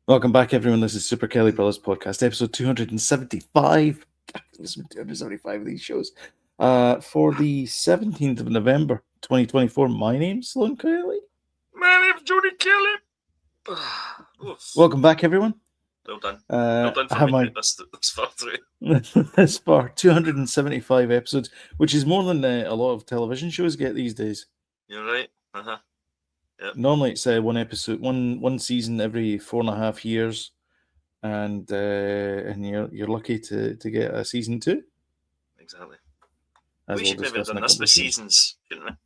Welcome back, everyone. This is Super Kelly Brothers Podcast, episode 275. There's been 275 of these shows. For the 17th of November, 2024. My name's Sloan Kelly. My name's Jody Kelly. Welcome back, everyone. Well done. Well done for making it this far through. This far, 275 episodes, which is more than a lot of television shows get these days. You're right. Yep. Normally it's one episode, one season every 4.5 years, and you're lucky to get a season 2. Exactly. We should maybe have done this with seasons, shouldn't we?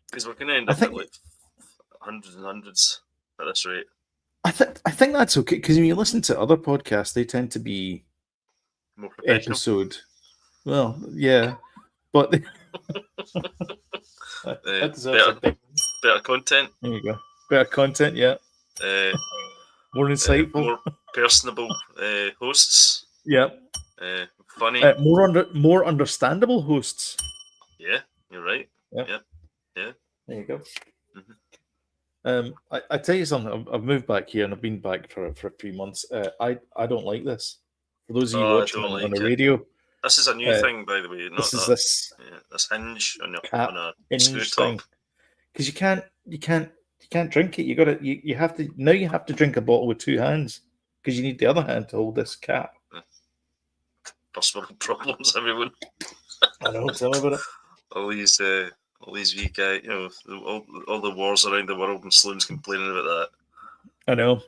Because we're going to end up at like hundreds and hundreds at this rate. I think that's okay, because when you listen to other podcasts, they tend to be more professional. Episode. Well, yeah, but better content. There you go. Better content, yeah. More insightful, more personable hosts. Yeah. Funny. More understandable hosts. Yeah, you're right. Yeah. There you go. Mm-hmm. I tell you something. I've moved back here and I've been back for 3 months. I don't like this. For those of you watching on the radio, this is a new thing, by the way. Not this hinge on a hinge thing. Because you can't drink it. You have to drink a bottle with 2 hands because you need the other hand to hold this cap. Possible problems, everyone. I know. Tell me about it. All these wee guys, all the wars around the world, and Sloan's complaining about that. I know.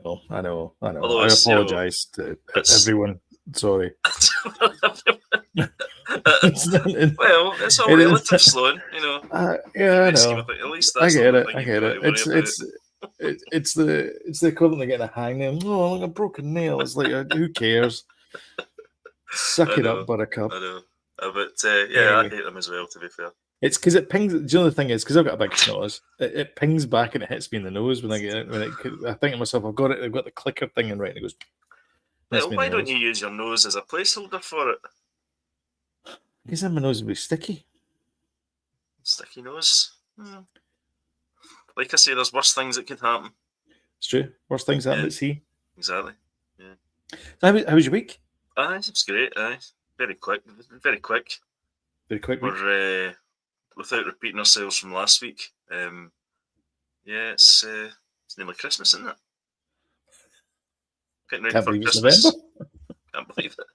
Although I apologise to everyone. Sorry. Well, it's all relative, Sloan. Yeah, I know. At least that's I get it. It's the equivalent of getting a hangnail. Oh, like a broken nail. It's like, who cares? Suck it up, Buttercup. I know. But I hate them as well, to be fair. It's because it pings. Do you know the thing is, because I've got a big snot, it pings back and it hits me in the nose when I get it. I think to myself, I've got the clicker thing in right, and it goes. Well, why don't you use your nose as a placeholder for it? Because then my nose would be sticky. Sticky nose. Like I say, there's worse things that could happen. It's true. Worse things happen at sea. Exactly. Yeah. So how was your week? It's great. Very quick. Very quick. Very quick. We're without repeating ourselves from last week. It's nearly Christmas, isn't it? Getting ready for Christmas. Can't believe it.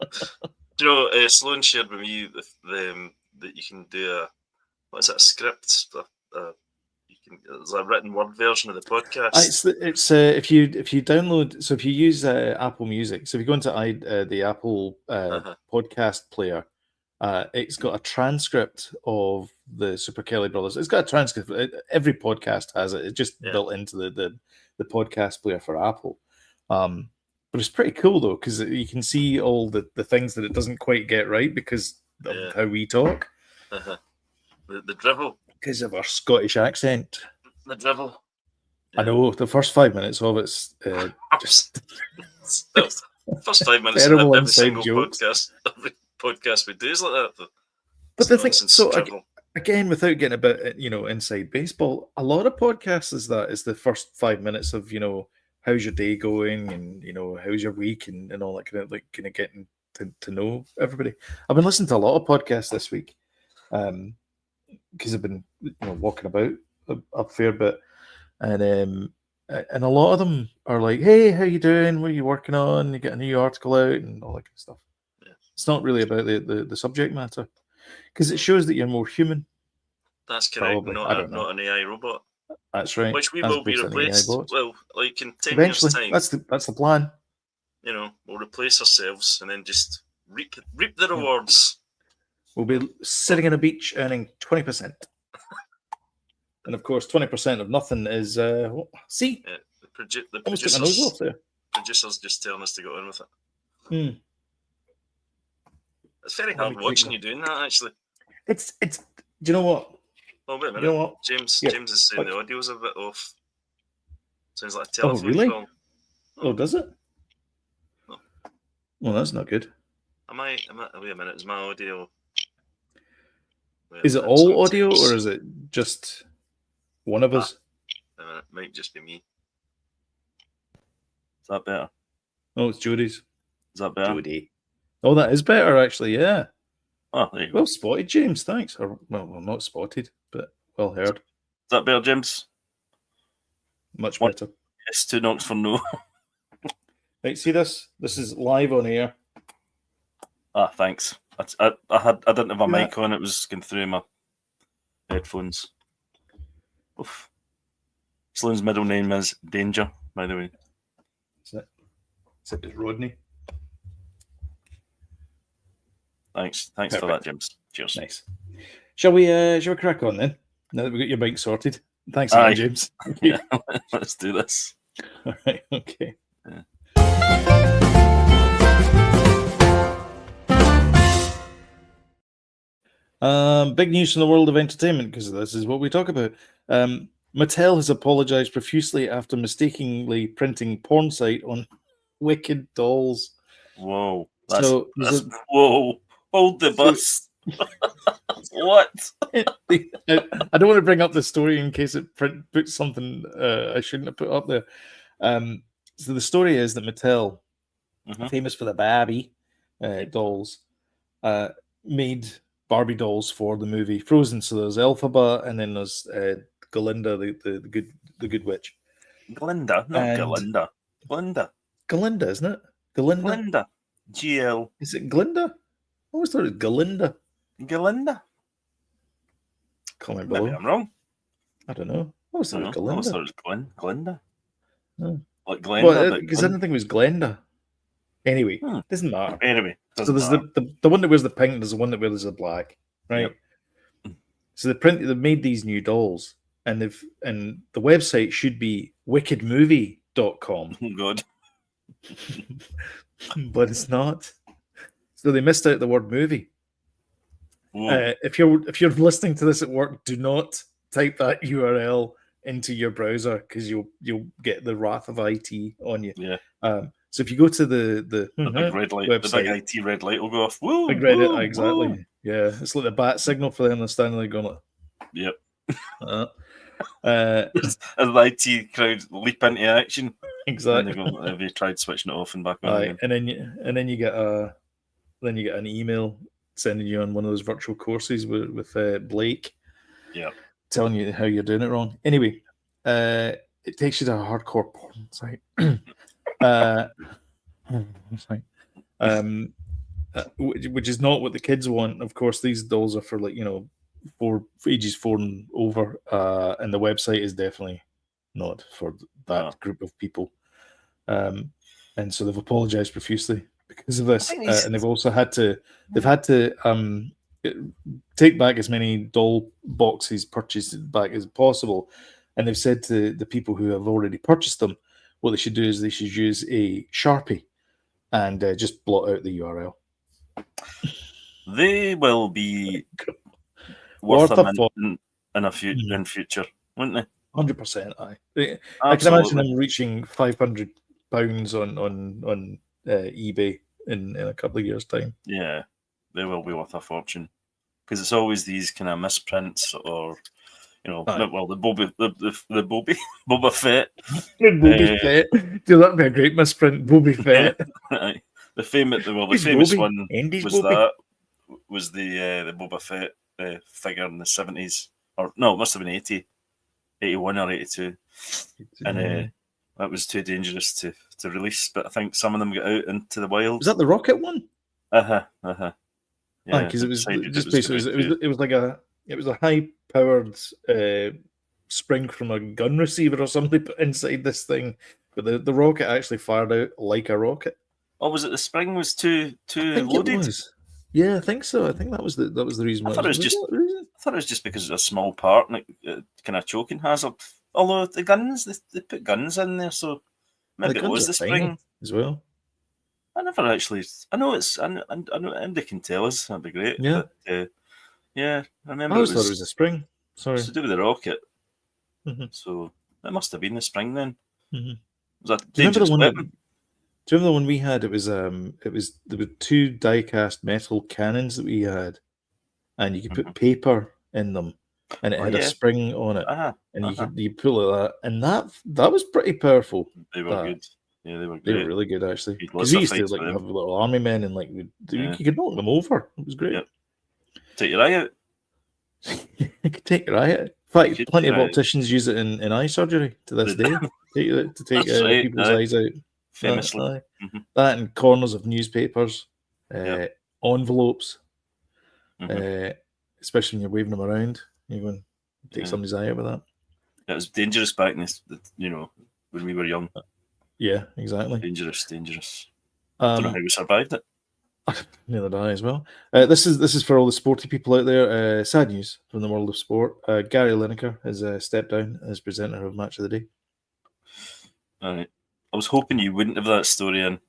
Do you know, Sloan shared with me that you can do a script? There's a written word version of the podcast. It's if you download, so if you use Apple Music, so if you go into the Apple podcast player, it's got a transcript of the Super Kelly Brothers. It's got a transcript. Every podcast has it. It's just built into the podcast player for Apple. But it's pretty cool though, because you can see all the things that it doesn't quite get right because of how we talk. The drivel. Because of our Scottish accent. The drivel. Yeah. I know, the first 5 minutes of it's just... first 5 minutes of every single podcast we do is like that. Though. But the thing, so again, without getting a bit, inside baseball, a lot of podcasts is the first 5 minutes of, how's your day going and, how's your week and all that kind of getting to know everybody. I've been listening to a lot of podcasts this week. Because I've been walking about a fair bit, and a lot of them are like, "Hey, how you doing? What are you working on? You get a new article out and all that kind of stuff." Yeah. It's not really about the subject matter, because it shows that you're more human. That's correct. Not an AI robot. That's right. Which we will be replaced. Well, like in 10 eventually, years' time. That's the plan. We'll replace ourselves and then just reap the rewards. We'll be sitting on a beach earning 20%. And of course, 20% of nothing is see. Yeah, the producers just telling us to go on with it. It's very hard watching you doing that, actually. It's. Do you know what? Oh, wait a minute. You know what? James is saying the audio's a bit off. Sounds like a telephone call. Oh, does it? Oh. Well, that's not good. Wait a minute. Is my audio? Is it all audio or is it just one of us? It might just be me. Is that better? Oh, it's Judy's. Is that better? Judy. Oh, that is better, actually, yeah. Oh, there you go. Well spotted, James, thanks. Or, well, not spotted, but well heard. Is that better, James? Much better. Yes, 2 knocks for no. Right, see this? This is live on air. Ah, thanks. I didn't have a mic on. It was going through my headphones. Oof. Sloane's middle name is Danger, by the way. Except it's Rodney. Thanks for that, James. Cheers. Nice. Shall we crack on then? Now that we've got your mic sorted. Thanks again, James. Yeah, let's do this. All right, okay. Yeah. Big news from the world of entertainment, because this is what we talk about. Mattel has apologized profusely after mistakenly printing porn site on Wicked dolls. Whoa. Whoa. Hold the bus. What? I don't want to bring up the story in case it puts something I shouldn't have put up there. So the story is that Mattel, famous for the Barbie dolls, made Barbie dolls for the movie Frozen. So there's Elphaba, and then there's Glinda, the good witch. Glinda, not Galinda. Glinda. Glinda, isn't it? Glinda. GL. Is it Glinda? I always thought it was Galinda. Galinda. Comment below. Maybe I'm wrong. I don't know. I always thought it was Galinda. I always thought it was Glinda. Oh. Like Glenda. Because I didn't think it was Glenda. Anyway, doesn't matter. Anyway, so there's the one that wears the pink, there's the one that wears the black, right? Yep. So they made these new dolls, and the website should be wickedmovie.com. Oh God. But it's not. So they missed out the word movie. If you're listening to this at work, do not type that URL into your browser, because you'll get the wrath of IT on you. Yeah. So if you go to the big red light, website, the big IT red light will go off. Woo, big red woo, exactly. Woo. Yeah, it's like the bat signal for them. They're standing there going like, yep. As the IT crowd leap into action. Exactly. And they go, have you tried switching it off and back on again? And then you get an email sending you on one of those virtual courses with Blake. Yeah. Telling you how you're doing it wrong. Anyway, it takes you to a hardcore porn site. Which is not what the kids want. Of course, these dolls are for ages 4 and over, and the website is definitely not for that group of people. And so they've apologized profusely because of this, and they've also had to take back as many doll boxes purchased back as possible. And they've said to the people who have already purchased them, what they should do is they should use a Sharpie and just blot out the URL. They will be worth a mint in future, wouldn't they? 100%. I can imagine them reaching £500 on eBay in a couple of years' time. Yeah, they will be worth a fortune, because it's always these kind of misprints, or the Boba Fett. Boba Fett. Dude, that'd be a great misprint. Boba Fett. The famous one was the Boba Fett figure in the 70s, or no, it must have been 81 or 82, and that was too dangerous to release. But I think some of them got out into the wild. Was that the rocket one? Yeah, because it was like a high powered spring from a gun receiver or something put inside this thing, but the rocket actually fired out like a rocket. Oh, was it the spring was too loaded? Yeah, I think so. I think that was the reason. I thought it was just because it's a small part and it kind of choking hazard. Although the guns, they put guns in there, so maybe it was the spring as well. I never actually. I know Andy can tell us. That'd be great. Yeah, but, I remember. I always thought it was the spring. Sorry, it's to do with the rocket. Mm-hmm. So it must have been the spring then. Mm-hmm. Was that do you remember the one we had? There were 2 die-cast metal cannons that we had, and you could put paper in them, and it had a spring on it, and you pull it that, and that was pretty powerful. They were good. Yeah, they were great. They were really good, actually. Because we used to like have little army men and like you could knock them over. It was great. Yep. Take your eye out. You could take your eye out. In fact, plenty of opticians use it in eye surgery to this day. To take people's eyes out. Famously. That and corners of newspapers, envelopes, especially when you're waving them around. You're going to take somebody's eye out with that. It was dangerous back in this, when we were young. Yeah, exactly. Dangerous. I don't know how we survived it. Neither did I as well. This is for all the sporty people out there. Sad news from the world of sport. Gary Lineker has stepped down as presenter of Match of the Day. All right. I was hoping you wouldn't have that story in.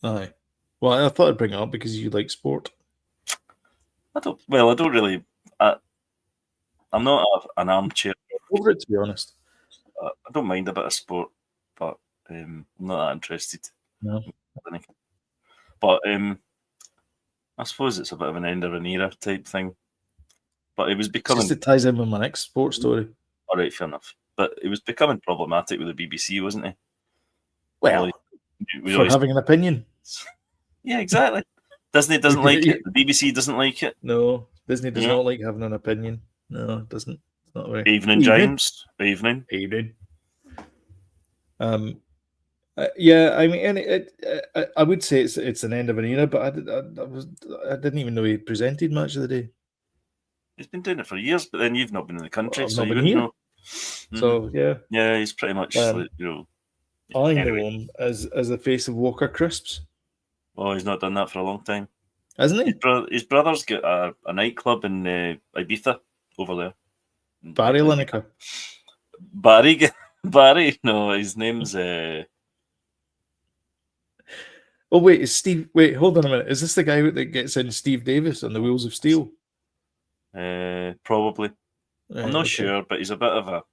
Aye. Well, I thought I'd bring it up because you like sport. I don't really. I'm not an armchair over it, to be honest. I don't mind a bit of sport, but I'm not that interested. No. But I suppose it's a bit of an end of an era type thing. But it was becoming. It ties in with my next sports story. All right, fair enough. But it was becoming problematic with the BBC, wasn't it? Well, for having an opinion. Yeah, exactly. Disney doesn't like it. The BBC doesn't like it. No, Disney does not like having an opinion. No, it doesn't. It's not very. Evening, James. Evening. Yeah, I mean, I would say it's an end of an era, but I didn't even know he presented Match of the Day. He's been doing it for years, but then you've not been in the country, so you wouldn't know. So yeah, he's pretty much I know him as the face of Walker Crisps. Oh, he's not done that for a long time, hasn't he? His brother's got a nightclub in Ibiza over there. Barry Lineker. Barry. No, his name's. Oh wait, is Steve? Wait, hold on a minute. Is this the guy that gets in Steve Davis on the Wheels of Steel? Probably. I'm not sure, but he's a bit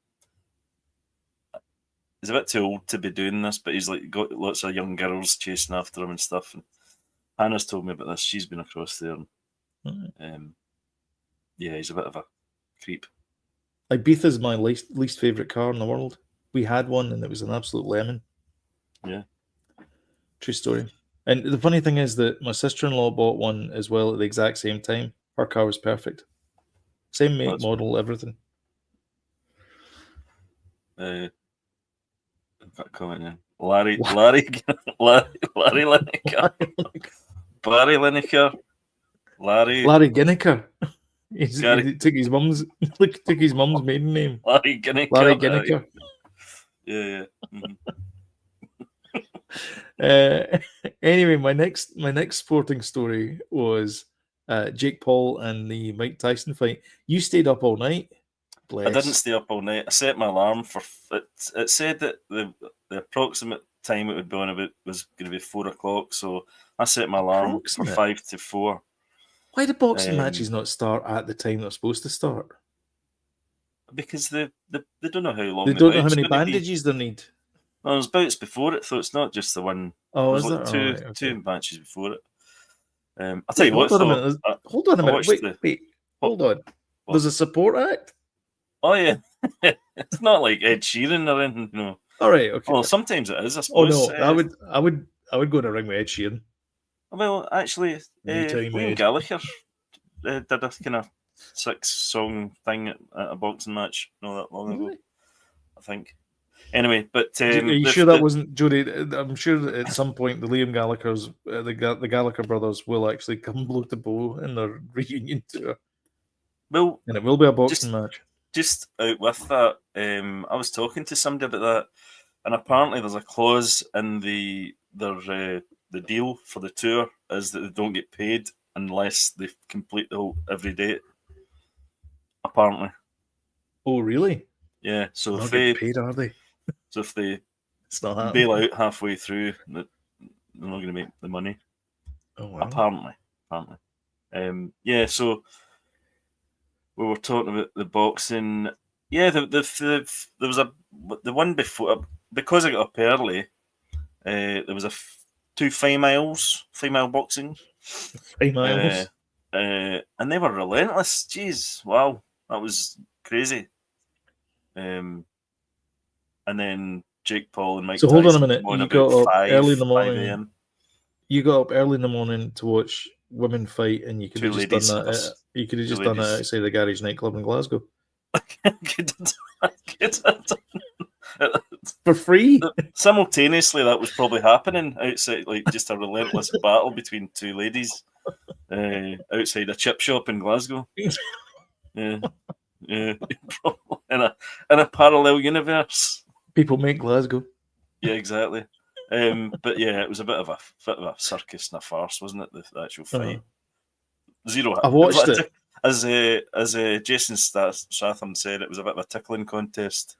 too old to be doing this. But he's like got lots of young girls chasing after him and stuff. And Hannah's told me about this. She's been across there. And, yeah, he's a bit of a creep. Ibiza's my least favorite car in the world. We had one, and it was an absolute lemon. Yeah, true story. And the funny thing is that my sister-in-law bought one as well at the exact same time. Her car was perfect. Same make, model, everything. I've got a comment in. Larry Lineker. Barry Lineker. Larry Lineker. He took his mum's maiden name. Larry Lineker. Larry Lineker. Yeah. Anyway, my next sporting story was Jake Paul and the Mike Tyson fight. You stayed up all night. Bless. I didn't stay up all night. I set my alarm for it. It said that the approximate time it would be on about was going to be 4 o'clock. So I set my alarm for 5 to 4. Why do boxing matches not start at the time they're supposed to start? Because they don't know how long. They don't know how many bandages they need. Well, there's bouts before it, so it's not just the one. Oh, there's like two matches before it. I'll tell you what. Hold on a minute. Wait. Hold on. What? There's a support act. Oh yeah, it's not like Ed Sheeran or anything. No. All right. Okay. Well, sometimes it is. I suppose. Oh no, I would go in a ring with Ed Sheeran. Well, actually, Liam Gallagher did a kind of 6-song thing at a boxing match not that long ago, I think. Anyway, but are you sure that wasn't Jody? I'm sure that at some point the Liam Gallagher's, the Gallagher brothers, will actually come blow to blow in their reunion tour. Well, and it will be a boxing match. Just out with that, I was talking to somebody about that, and apparently there's a clause in the deal for the tour is that they don't get paid unless they complete every date. Apparently. Oh, really? Yeah. So if they paid, are they? So if they bail out halfway through, they're not going to make the money. Oh, wow. Apparently. Yeah. So we were talking about the boxing. Yeah, there was the one before, because I got up early. There was 2 female boxing. Females. And they were relentless. Jeez, wow, that was crazy. And then Jake Paul and Mike So Tyson. hold on a minute. You got up early in the 5 morning. a.m. You got up early in the morning to watch women fight, and you could have just done that. You could have just done that outside the Garage nightclub in Glasgow. For free. Simultaneously, that was probably happening outside, like just a relentless battle between two ladies outside a chip shop in Glasgow. Yeah, in a parallel universe. People make Glasgow. Yeah, exactly. But yeah, it was a bit of a circus and a farce, wasn't it? The actual fight. Zero. I watched it. As Jason Statham said, it was a bit of a tickling contest.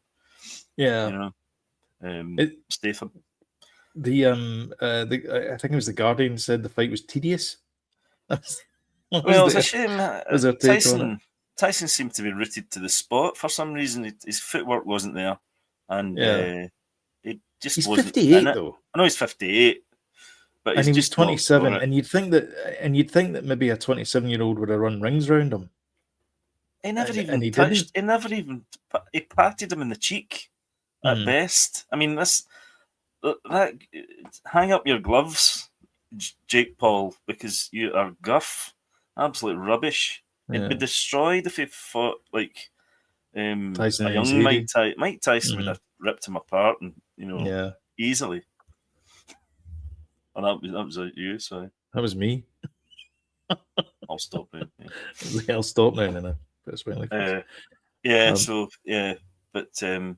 Yeah. You know, Statham. I think it was the Guardian said the fight was tedious. Well, it's a shame. Tyson seemed to be rooted to the spot for some reason. His footwork wasn't there, and it just he's wasn't. 58 though. I know he's 58, but and he was 27. And you'd think that maybe a 27-year-old would have run rings around him. He never even touched. He patted him in the cheek at best. I mean, that hang up your gloves, Jake Paul, because you are guff, absolute rubbish. It'd be destroyed if he fought like Tyson a young Mike Tyson would have ripped him apart, and easily. And that was you, sorry. That was me. I'll stop now. Yeah. I'll stop now, and I put a smiley face. But I'm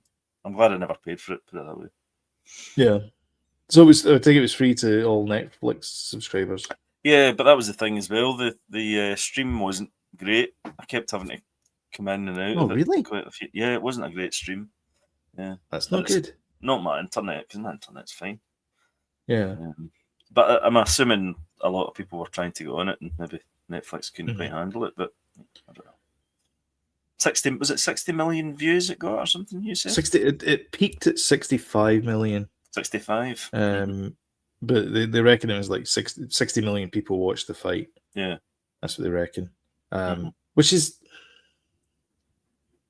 glad I never paid for it. Put it that way. Yeah. So I think it was free to all Netflix subscribers. Yeah, but that was the thing as well. The stream wasn't great. I kept having to come in and out. Oh, really? Yeah, it wasn't a great stream. Yeah, that's not good. Not my internet, because my internet's fine. Yeah, but I'm assuming a lot of people were trying to go on it, and maybe Netflix couldn't quite handle it. But I don't know. 60 million views it got or something? You said 60. It peaked at 65 million. 65. But they reckon it was like 60 million people watched the fight. Yeah, that's what they reckon. Which is,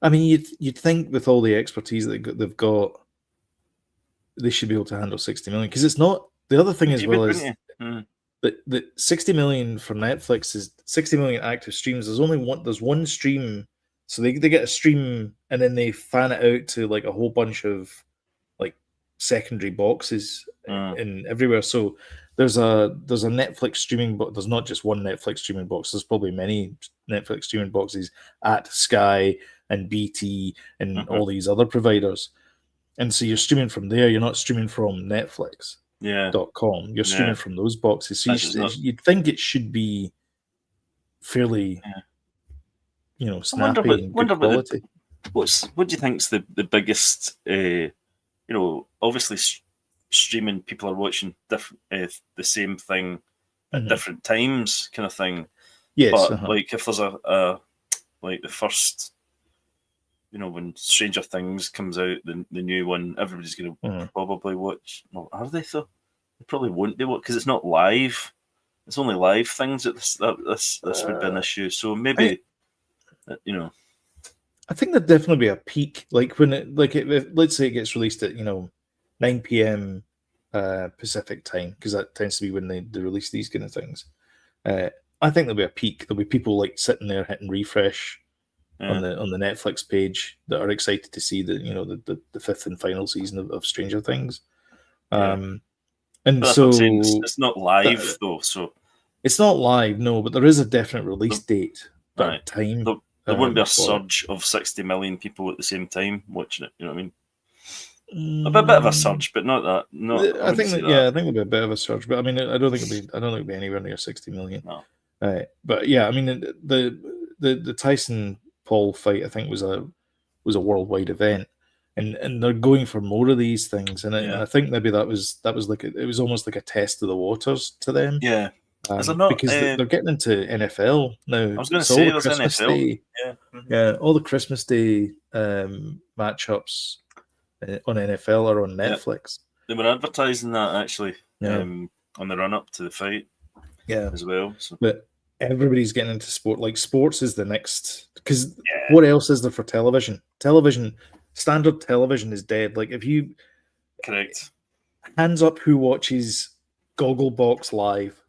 I mean, you'd think with all the expertise that they've got, they should be able to handle 60 million, because it's not. The other thing as well is that 60 million for Netflix is 60 million active streams. There's one stream, so they get a stream and then they fan it out to like a whole bunch of like secondary boxes in everywhere. So there's a Netflix streaming box. There's not just one Netflix streaming box. There's probably many Netflix streaming boxes at Sky and BT and all these other providers. And so you're streaming from there. You're not streaming from Netflix. .com. You're streaming from those boxes. So you'd think it should be fairly, snappy and good quality. What do you think's the biggest? Obviously streaming, people are watching the same thing at different times, kind of thing. Yes, but like if there's a like the first, when Stranger Things comes out, the new one, everybody's going to probably watch. Well, are they though? They probably won't be, because it's not live. It's only live things that this would be an issue. So maybe, I think there'd definitely be a peak, like when let's say it gets released at 9 p.m. Pacific time, because that tends to be when they release these kind of things. I think there'll be a peak. There'll be people like sitting there hitting refresh on the Netflix page that are excited to see the fifth and final season of Stranger Things. And but so it's not live though. So it's not live, no. But there is a definite release date, time. There wouldn't be a surge of 60 million people at the same time watching it. You know what I mean? A bit of a surge, but not that. I think there'll be a bit of a surge, but I mean, I don't think it'll be anywhere near 60 million. No. But yeah, I mean, the Tyson Paul fight, I think, was a worldwide event, and they're going for more of these things, and I think maybe that was like it was almost like a test of the waters to them. Yeah. Because they're getting into NFL now. I was going to say there's NFL. Day, all the Christmas Day matchups on NFL are on Netflix. They were advertising that actually on the run up to the fight. As well. So. But everybody's getting into sport. Like sports is the next, because what else is there for television? Standard television is dead. Like if you Correct. Hands up who watches Gogglebox Live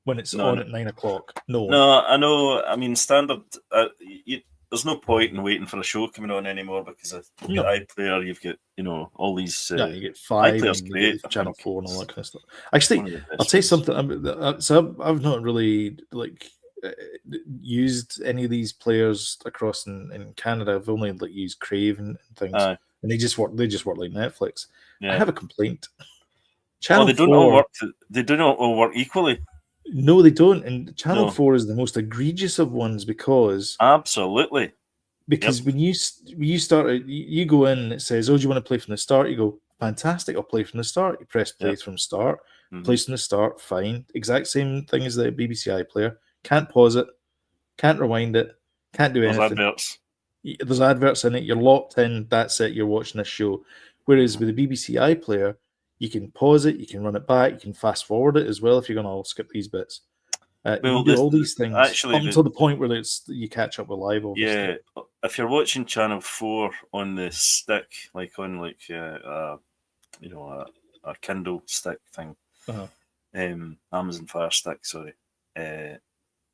when it's on at 9 o'clock. No, I know. I mean, standard. There's no point in waiting for a show coming on anymore because you've got iPlayer, you've got all these. You get 5, and you get Channel 4 and all that kind of stuff. Actually, I'll tell you something. So I've not really used any of these players across in Canada. I've only used Crave and things, and they just work like Netflix. I have a complaint. Channel they don't 4, all work. They do not all work equally. No, they don't. And Channel 4 is the most egregious of ones because absolutely. Because when you start, you go in and it says, "Oh, do you want to play from the start?" You go, "Fantastic, I'll play from the start." You press play from start, plays from the start, fine. Exact same thing as the BBC iPlayer. Can't pause it, can't rewind it, can't do anything. There's adverts in it. You're locked in. That's it. You're watching a show. Whereas with the BBC iPlayer, you can pause it, you can run it back, you can fast forward it as well if you're going to skip these bits. You can do all these things actually, up until the point where you catch up with live. Obviously. Yeah, if you're watching Channel 4 on the stick, like on a Kindle stick thing, Amazon Fire Stick, sorry,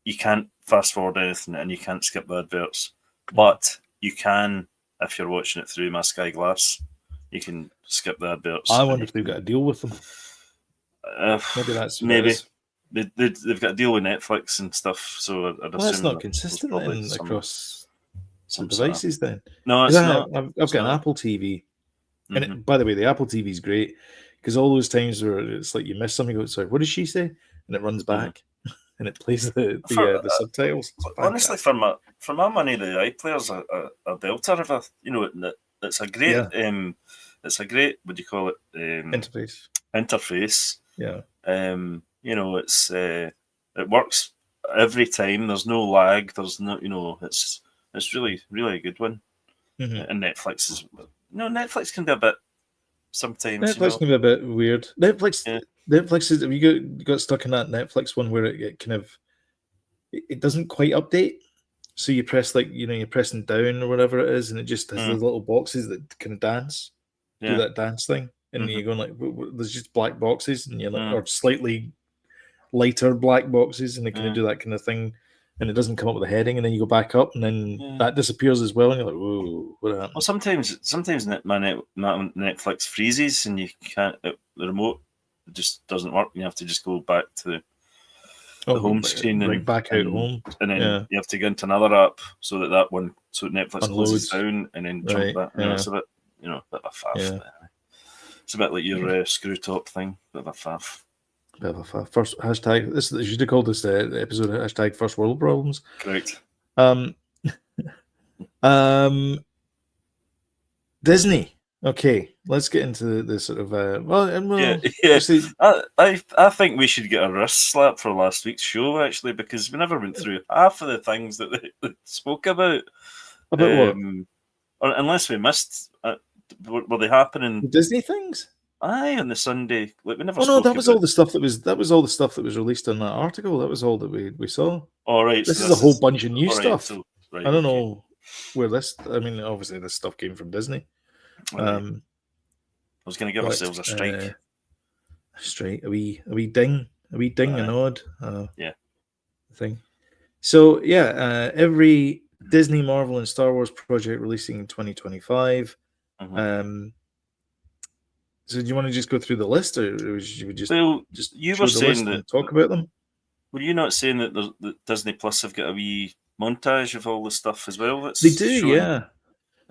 you can't fast forward anything and you can't skip the adverts, but you can if you're watching it through my Sky Glass. You can skip the adverts. I wonder if they've got a deal with them. Maybe that's they've got a deal with Netflix and stuff. So that's not consistent across some devices. Then no, it's not. I've got an Apple TV, and by the way, the Apple TV is great because all those times where it's like you miss something, you go, "Sorry, what did she say?" and it runs back and it plays the subtitles. Honestly, for my money, the iPlayer's a belter. It's a great. Yeah. It's a great. What do you call it? Interface. Yeah. It's it works every time. There's no lag. There's no. It's really a good one. And Netflix is. Netflix can be a bit. Sometimes Netflix can be a bit weird. Netflix is. Have you got stuck in that Netflix one where it kind of. It doesn't quite update. So you press you're pressing down or whatever it is, and it just has those little boxes that can dance, do that dance thing, and you're going there's just black boxes, and you're or slightly lighter black boxes, and they kind of do that kind of thing, and it doesn't come up with a heading, and then you go back up, and then that disappears as well, and you're like, whoa, what happened? Well, sometimes my Netflix freezes, and you can't. The remote just doesn't work, and you have to just go back to the home screen and back out home, and then you have to go into another app so that one Netflix closes down and then jump back. It's a bit bit of a faff. Yeah. It's a bit like your screw top thing, bit of a faff. Bit of a faff. First hashtag. This you should have called this episode hashtag First World Problems. Correct. Disney. Okay, let's get into the sort of Actually, I think we should get a wrist slap for last week's show actually, because we never went through half of the things that they spoke about. About what? Unless we missed, were they happening? The Disney things? Aye, on the Sunday. We never. Oh no, that was all the stuff that was all the stuff that was released in that article. That was all that we saw. All right. This is a whole bunch of new stuff. Right, I don't know where this. I mean, obviously this stuff came from Disney. I was going to give ourselves a strike. A wee ding, a nod. Thing. So every Disney, Marvel, and Star Wars project releasing in 2025. So do you want to just go through the list, or you would just you were saying that talk about them? Were you not saying that Disney Plus have got a wee montage of all the stuff as well? They do, showing? Yeah.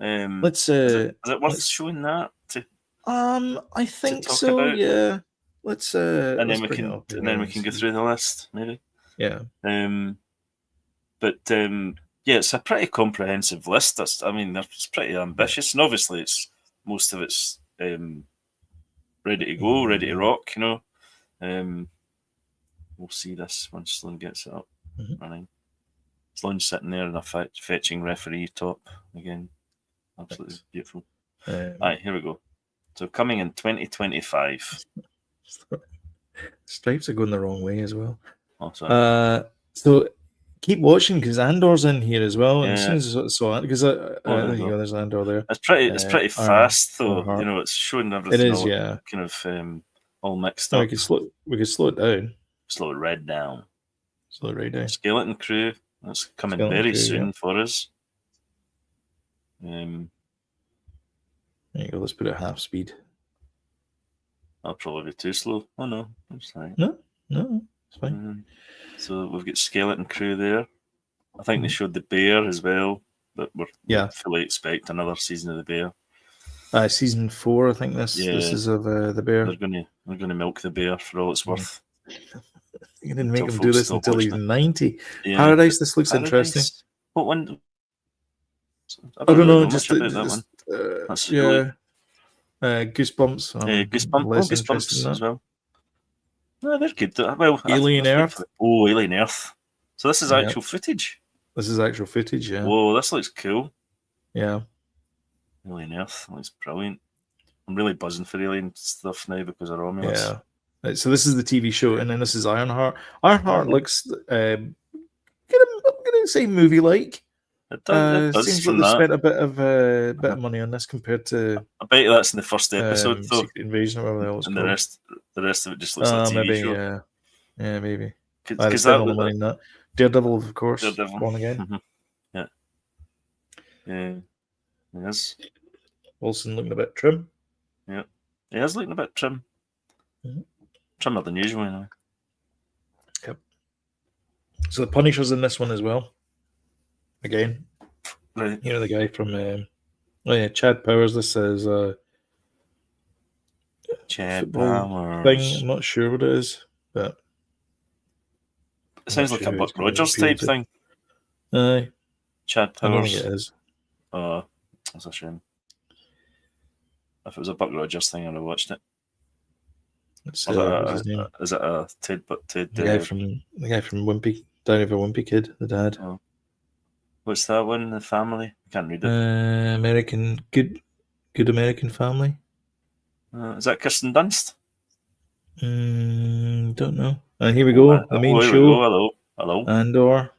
Is it worth showing that? I think so. About? Yeah. Let's and then we can go through the list, maybe. Yeah. It's a pretty comprehensive list. It's pretty ambitious, and obviously most of it's ready to go, ready to rock. We'll see this once Sloan gets it up running. Sloan's sitting there in a fetching referee top again. Absolutely beautiful. Right, here we go. So coming in 2025. Stripes are going the wrong way as well. Oh, sorry. So keep watching because Andor's in here as well. And as Yeah. soon as I saw it, because there you go, there's Andor there. It's pretty fast though. Ironheart. You know, it's showing It everything is, all yeah. kind of all mixed No, up. we could slow it down. Slow it right down. Slow it right down. Skeleton Crew. That's coming Skeleton very Crew, soon yeah. for us. There you go. Let's put it at half speed. That'll probably be too slow. Oh no, that's fine. No, it's fine. So we've got Skeleton Crew there. I think they showed the Bear as well. But we fully expect another season of the Bear. Season 4, I think this is of the Bear. They're gonna milk the Bear for all it's worth. You didn't make him do this until he's 90. Yeah. Paradise. This looks interesting. What one? I don't know. Just about that one. That's yeah. Goosebumps. Goosebumps as well. No, they're good. Well, Alien Earth. Oh, Alien Earth. So this is actual footage. This is actual footage. Yeah. Whoa, this looks cool. Yeah. Alien Earth looks brilliant. I'm really buzzing for Alien stuff now because of Romulus. Yeah. So this is the TV show, and then this is Ironheart. Ironheart looks, I'm gonna say movie-like. It does seems like they spent a bit of money on this compared to. I bet you that's in the first episode, though. Secret Invasion, or whatever the hell it's and called. the rest of it just looks like a TV show. Yeah, maybe. Because that all the money in that. Daredevil, of course. Daredevil. Born Again. Yeah. Yes. Wilson looking a bit trim. Yeah. He is looking a bit trim. Mm-hmm. Trimmer than usual, you know. Yep. So the Punisher's in this one as well. Again. Right. You know the guy from Chad Powers. This says Chad Powers thing. I'm not sure what it is, but it sounds like a Buck Rogers type thing. Aye. Chad Powers. I don't think it is. That's a shame. If it was a Buck Rogers thing, I'd have watched it. What's his name? Is it a Ted? The guy from Wimpy, Diary of a Wimpy Kid, the dad. Oh. What's that one? The Family? I can't read it. American Good American Family. Is that Kirsten Dunst? Don't know. And here we go. The main show. Hello. Andor.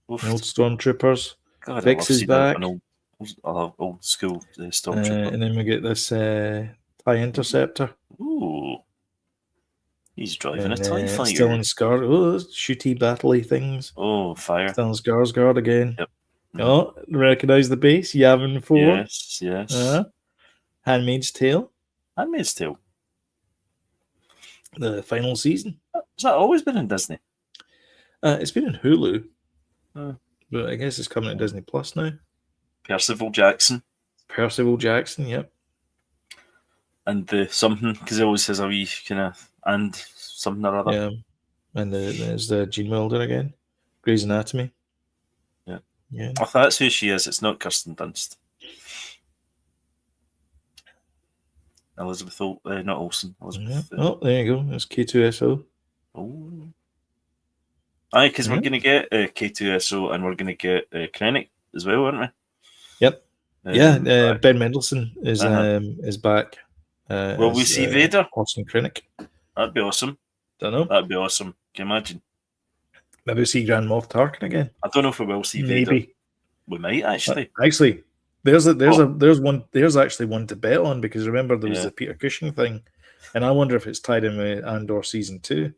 Old Stormtroopers. God, Vix is back. Old school Stormtrooper. And then we get this TIE Interceptor. Ooh. He's driving a TIE fighter. Stellan Skarsgård. Oh, shooty, battley things. Oh, fire. Stellan Skarsgård again. Yep. Oh, recognise the base. Yavin 4. Yes. Handmaid's Tale. Handmaid's Tale. The final season. Has that always been in Disney? It's been in Hulu. But I guess it's coming to Disney Plus now. Percival Jackson, yep. And the something, because he always says a wee kind of and something or other. Yeah. And there's Gene Wilder again. Grey's Anatomy. Yeah. Oh, that's who she is. It's not Kirsten Dunst. Elizabeth, not Olsen. Elizabeth. Oh, there you go. That's K2SO. Oh. Aye, because we're going to get K2SO and we're going to get Krennic as well, aren't we? Yep. Ben Mendelsohn is back. Will we see Vader? Austin Krennic. That'd be awesome. Don't know. That'd be awesome. Can you imagine? Maybe we'll see Grand Moff Tarkin again. I don't know if we will see Vader. Maybe. We might actually. Actually, there's actually one to bet on, because remember there was the Peter Cushing thing, and I wonder if it's tied in with Andor season 2.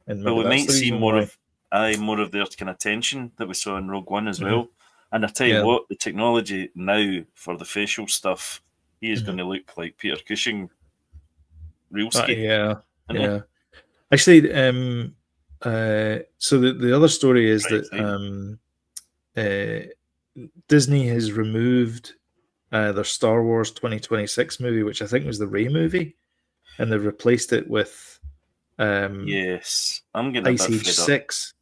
And we might see more of their kind of tension that we saw in Rogue One as well. And I tell you what, the technology now for the facial stuff, he is going to look like Peter Cushing, real ski. Actually, so the other story is that Disney has removed their Star Wars 2026 movie, which I think was the Rey movie, and they've replaced it with yes, I'm getting Ice Age 6.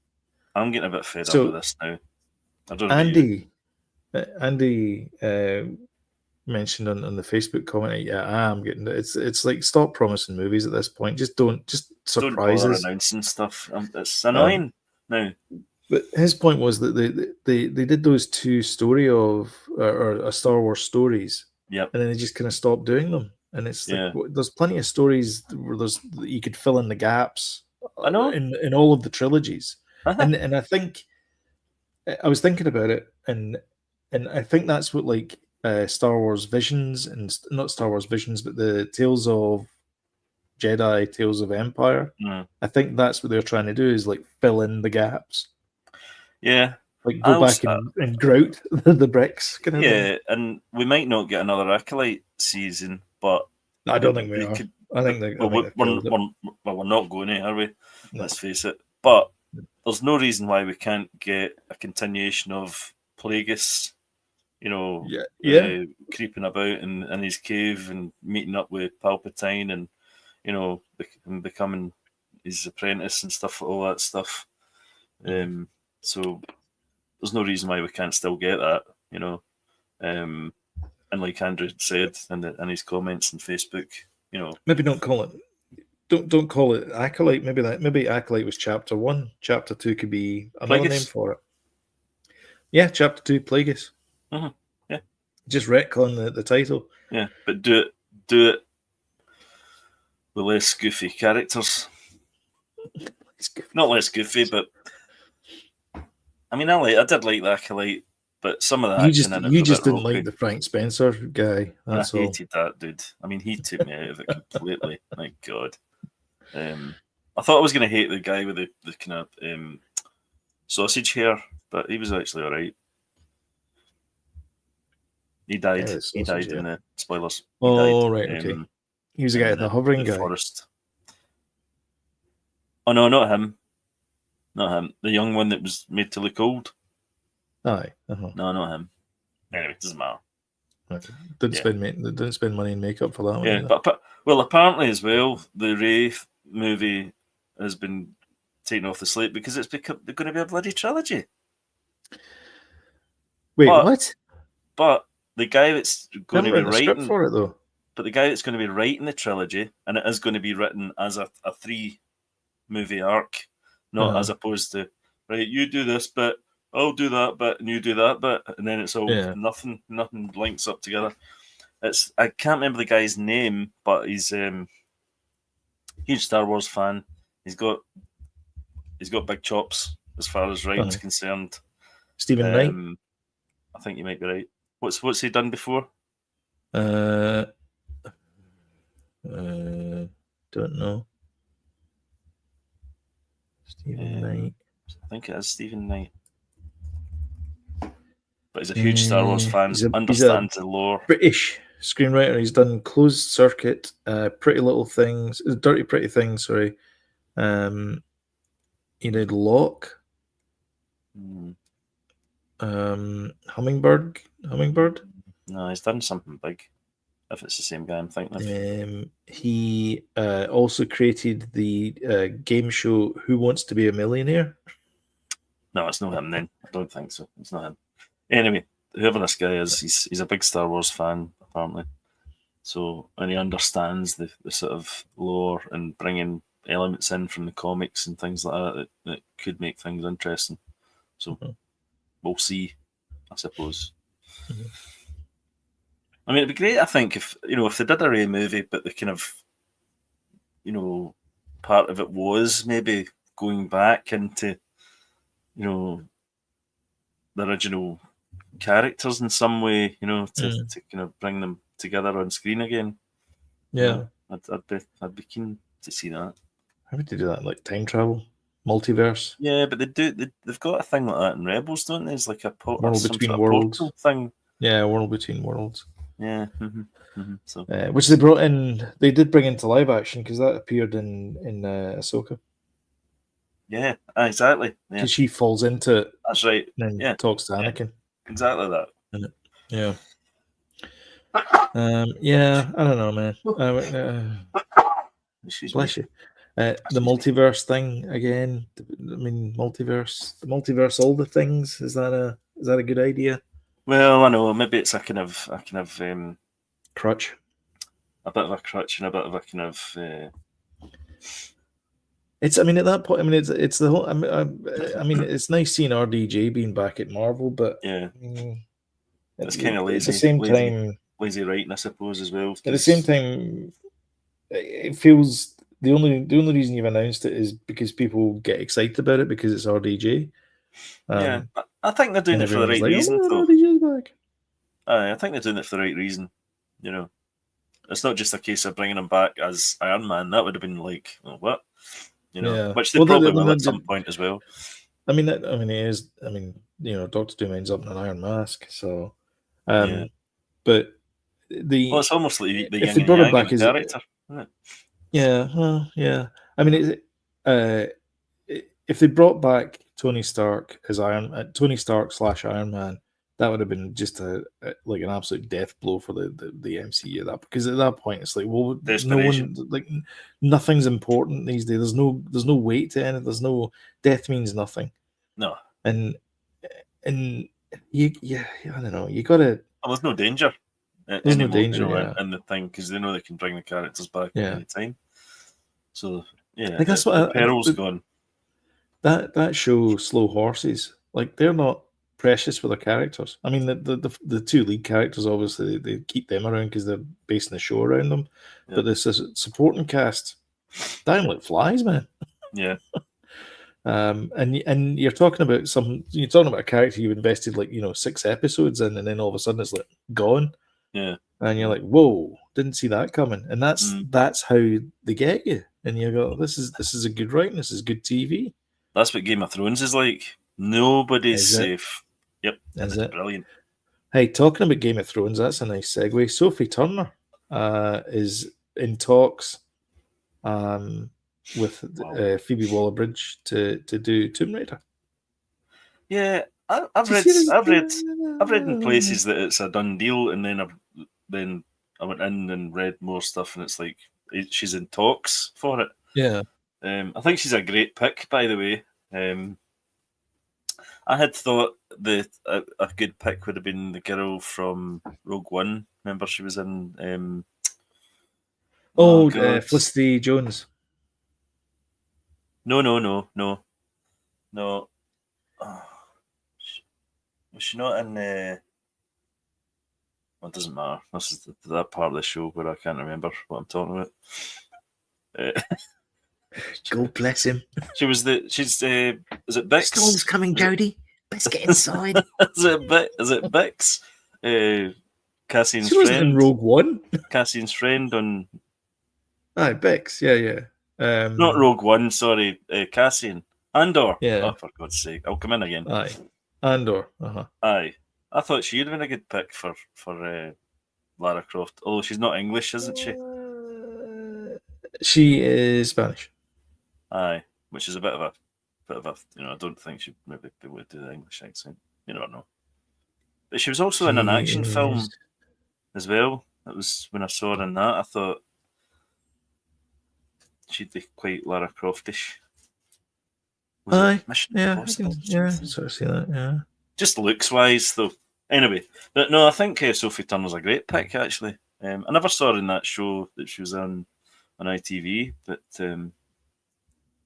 I'm getting a bit fed up with this now. I don't know. Andy mentioned on the Facebook comment, I'm getting it. It's like, stop promising movies at this point. Just surprises. Don't bother announcing stuff. It's annoying now. But his point was that they did those 2 story of or Star Wars stories, and then they just kind of stopped doing them. And it's like, there's plenty of stories where you could fill in the gaps. I know in all of the trilogies, and I think I was thinking about it, and I think that's what like Star Wars Visions and not Star Wars Visions, but the Tales of Jedi, Tales of Empire. I think that's what they're trying to do is like fill in the gaps. Yeah. Like go back and grout the bricks. Kind of thing. And we might not get another Acolyte season, but I don't think we are. I think we're not going to, are we? No. Let's face it. But there's no reason why we can't get a continuation of Plagueis, creeping about in his cave and meeting up with Palpatine and, and becoming his apprentice and stuff, all that stuff. So there's no reason why we can't still get that, and like Andrew said in his comments on Facebook, maybe don't call it Acolyte. Maybe Acolyte was Chapter 1. Chapter 2 could be another Plagueis. name for it. Yeah, Chapter 2, Plagueis. Mm-hmm. Yeah, just retcon the title. Yeah, but do it with less goofy characters. Not less goofy, but I mean, I did like the Acolyte, but some of that you just didn't like the Frank Spencer guy. That's I hated that dude. I mean, he took me out of it completely. My God. I thought I was going to hate the guy with the kind of sausage hair, but he was actually all right. He died. He died in the spoilers. Right. Okay. He was the guy, the hovering guy. Forest. Oh no, not him. Not him. The young one that was made to look old. Aye. No, not him. Anyway, it doesn't matter. Okay. Didn't spend money in makeup for that one. Yeah, but apparently as well, the Rey movie has been taken off the slate because it's going to be a bloody trilogy. Wait, what? But the guy that's going to be writing for it though. But the guy that's going to be writing the trilogy, and it is going to be written as a 3-movie arc, not as opposed to right, you do this bit, I'll do that bit, and you do that bit, and then it's all nothing links up together. I can't remember the guy's name, but he's huge Star Wars fan. He's got big chops as far as writing's concerned. Stephen Knight. I think you might be right. What's he done before? Don't know. Stephen Knight. I think it is Stephen Knight. But he's a huge Star Wars fan, understands the lore. British screenwriter. He's done Closed Circuit, Pretty Little Things, Dirty Pretty Things, sorry. He did Locke. Hummingbird? No, he's done something big. If it's the same guy I'm thinking of. He also created the game show Who Wants to Be a Millionaire? No, it's not him then. I don't think so. It's not him. Anyway, whoever this guy is, he's a big Star Wars fan, apparently. So, and he understands the sort of lore and bringing elements in from the comics and things like that could make things interesting. So, we'll see, I suppose. I mean, it'd be great, I think, if they did a Rey movie, but the kind of, part of it was maybe going back into, the original characters in some way, to kind of bring them together on screen again. Yeah, I'd be keen to see that. How would they do that? Like time travel, multiverse? Yeah, but they've got a thing like that in Rebels, don't they? It's like a world between worlds thing. Yeah, world between worlds. Yeah. So, which they brought in. They did bring into live action because that appeared in Ahsoka. Yeah, exactly. Because she falls into it. That's right. And then talks to Anakin. Exactly that. Yeah. Yeah, I don't know, man. Bless you. The multiverse thing again. I mean, multiverse, all the things. Is that a good idea? Well, I know maybe it's a kind of crutch. A bit of a crutch and a bit of a kind of. It's. I mean, at that point, I mean, it's the whole. I mean, it's nice seeing RDJ being back at Marvel, but yeah, I mean, it's kind of lazy. At the same time, lazy writing, I suppose, as well. At the same time, it feels the only reason you've announced it is because people get excited about it because it's RDJ. Yeah, I think they're doing it for the right reason, though. I think they're doing it for the right reason. You know, it's not just a case of bringing him back as Iron Man. That would have been like, oh, what? You know, which they probably will at some point as well. I mean, it is. I mean, you know, Doctor Doom ends up in an iron mask, so. But it's almost like the if yin they brought and it back yang as character, isn't it? Yeah. I mean, if they brought back Tony Stark as Tony Stark / Iron Man, that would have been just like an absolute death blow for the MCU. Because at that point it's like, well, no one, like, nothing's important these days. There's no weight to it. There's no death means nothing. No, and you I don't know. You gotta. Well, there's no danger. There's no danger, you know, in the thing, because they know they can bring the characters back at any time. So like that's what peril's gone. That show, Slow Horses, like, they're not precious for their characters. I mean, the two lead characters, obviously, they keep them around because they're basing the show around them. Yeah. But the supporting cast, down like flies, man. Yeah. And you're talking about a character you've invested, like, 6 episodes in, and then all of a sudden it's like gone. Yeah. And you're like, whoa, didn't see that coming. And that's how they get you. And you go, this is a good writing, this is good TV. That's what Game of Thrones is like. Nobody's safe. Yep. That's brilliant. Hey, talking about Game of Thrones, that's a nice segue. Sophie Turner is in talks with Phoebe Waller-Bridge to do Tomb Raider. Yeah, I've read in places that it's a done deal, and then I went in and read more stuff, and it's like she's in talks for it. Yeah. I think she's a great pick, by the way. I had thought that a good pick would have been the girl from Rogue One. Remember, she was in. Felicity Jones. No. Oh, was she not in? Well, it doesn't matter. This is that part of the show where I can't remember what I'm talking about. God bless him. She's is it Bix? Storm's coming, Jodie. Let's get inside. Is it Bix? Cassian's she wasn't friend. In Rogue One. Cassian's friend on. Aye, Bix. Yeah. Not Rogue One. Sorry, Cassian. Andor. Yeah. Oh, for God's sake! I'll come in again. Aye. Andor. Aye. I thought she'd have been a good pick for Lara Croft. Although she's not English, isn't she? She is Spanish. Aye, which is a bit of a, I don't think she'd maybe be able to do the English accent. You don't know. But she was also in an action film as well. It was when I saw her in that, I thought she'd be quite Lara Croftish. Aye, yeah, I sort of see that, yeah. Just looks-wise, though. Anyway, but no, I think Sophie Turner's a great pick, actually. I never saw her in that show that she was on ITV, but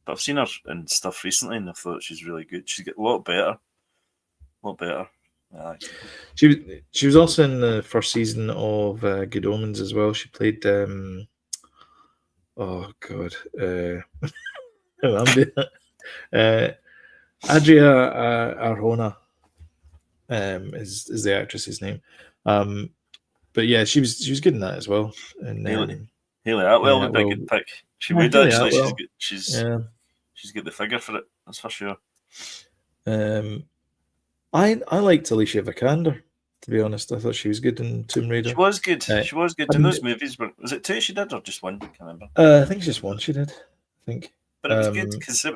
I've seen her in stuff recently, and I thought she's really good. She's got a lot better. Aye. She was also in the first season of Good Omens as well. She played oh god, Adria Arjona is the actress's name. But yeah, she was good in that as well. And Hayley Atwell would be a good pick. She would actually. She's got the figure for it. That's for sure. I liked Alicia Vikander, to be honest. I thought she was good in Tomb Raider. She was good. She was good in those movies. Was it 2 she did, or just 1? I can't remember. I think just 1 she did. I think. But it was good because it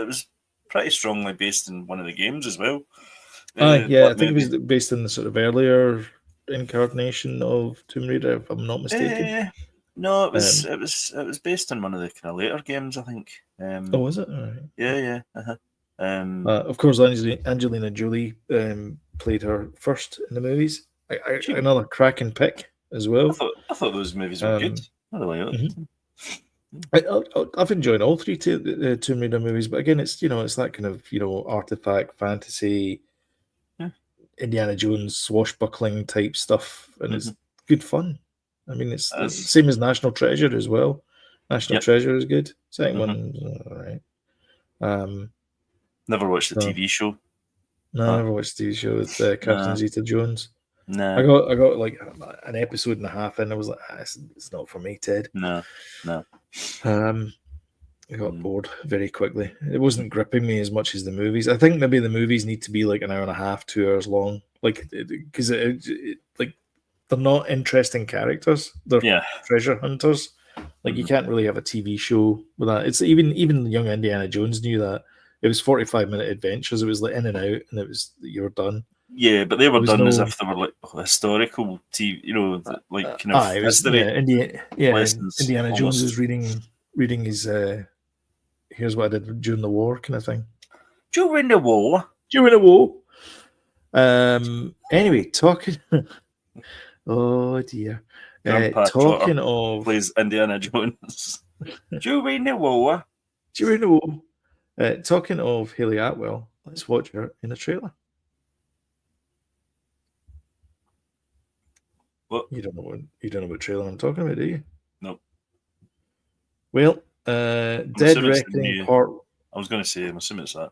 was pretty strongly based in one of the games as well. I think it was based in the sort of earlier incarnation of Tomb Raider, if I'm not mistaken. No, it was based on one of the kind of later games, I think. Was it? All right. Yeah. Of course, Angelina Jolie played her first in the movies. Another cracking pick as well. I thought those movies were good. I really liked them. I've enjoyed all 3 Tomb Raider movies, but again, it's it's that kind of artifact fantasy, Indiana Jones swashbuckling type stuff, and it's good fun. I mean, it's the same as National Treasure as well. National Treasure is good. Second one's all right. Never watched the TV show. No, I never watched the TV show with Catherine Zeta-Jones. No. I got like an episode and a half in. I was like, it's not for me, Ted. No. I got bored very quickly. It wasn't gripping me as much as the movies. I think maybe the movies need to be like an hour and a half, 2 hours long, like because like they're not interesting characters. They're treasure hunters. Like you can't really have a TV show with that. It's even young Indiana Jones knew that. It was 45-minute adventures. It was like in and out, and it was you're done. Yeah, but they were done as if they were like historical TV, like kind of history. Indiana Jones is reading his. Here's what I did during the war, kind of thing. During the war. Anyway, talking. Oh dear. Talking of plays Indiana Jones. During the war. Talking of Hayley Atwell, let's watch her in a trailer. What? You don't know what trailer I'm talking about, do you? No. Well, Dead Reckoning Part. I was going to say, I'm assuming it's that.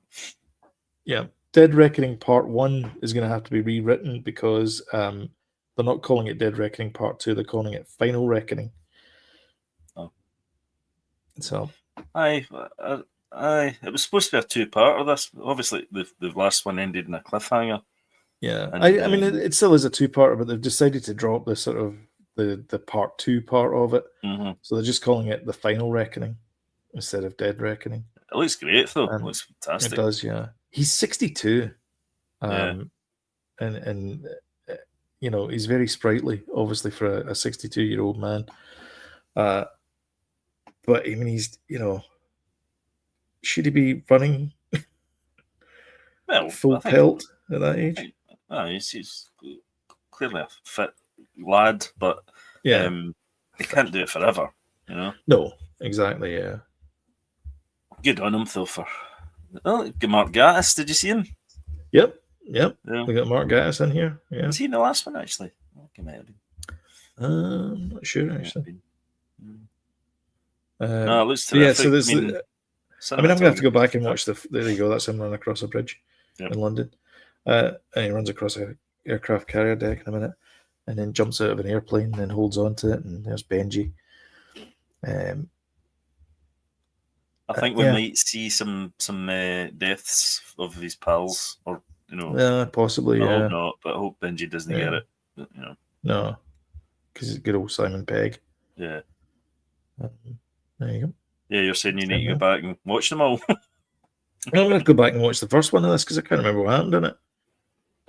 Yeah, Dead Reckoning Part 1 is going to have to be rewritten because they're not calling it Dead Reckoning Part 2. They're calling it Final Reckoning. Oh. So. It was supposed to be a two-part of this. Obviously, the last one ended in a cliffhanger. Yeah, and, I mean, it still is a two-parter, but they've decided to drop the sort of the Part 2 part of it. Mm-hmm. So they're just calling it the Final Reckoning instead of Dead Reckoning. It looks great, though. It looks fantastic. It does, yeah. He's 62. And he's very sprightly, obviously, for a 62-year-old man. But, I mean, he's, should he be running full pelt at that age? He's clearly a fit lad, but he can't do it forever, No, exactly, yeah. Good on him, though, Mark Gatiss, did you see him? Yep. We got Mark Gatiss in here. Yeah. Was he in the last one, actually? I'm not sure, actually. No, it looks terrific. Yeah, so there's I'm going to have to go back and watch there you go, that's him running across a bridge in London. And he runs across an aircraft carrier deck in a minute and then jumps out of an airplane and then holds onto it, and there's Benji. I think we might see some deaths of his pals, or possibly. I hope not, but I hope Benji doesn't get it. But, no, because it's good old Simon Pegg. Yeah. There you go. Yeah, you're saying you need to go back and watch them all. I'm going to go back and watch the first one of this because I can't remember what happened in it.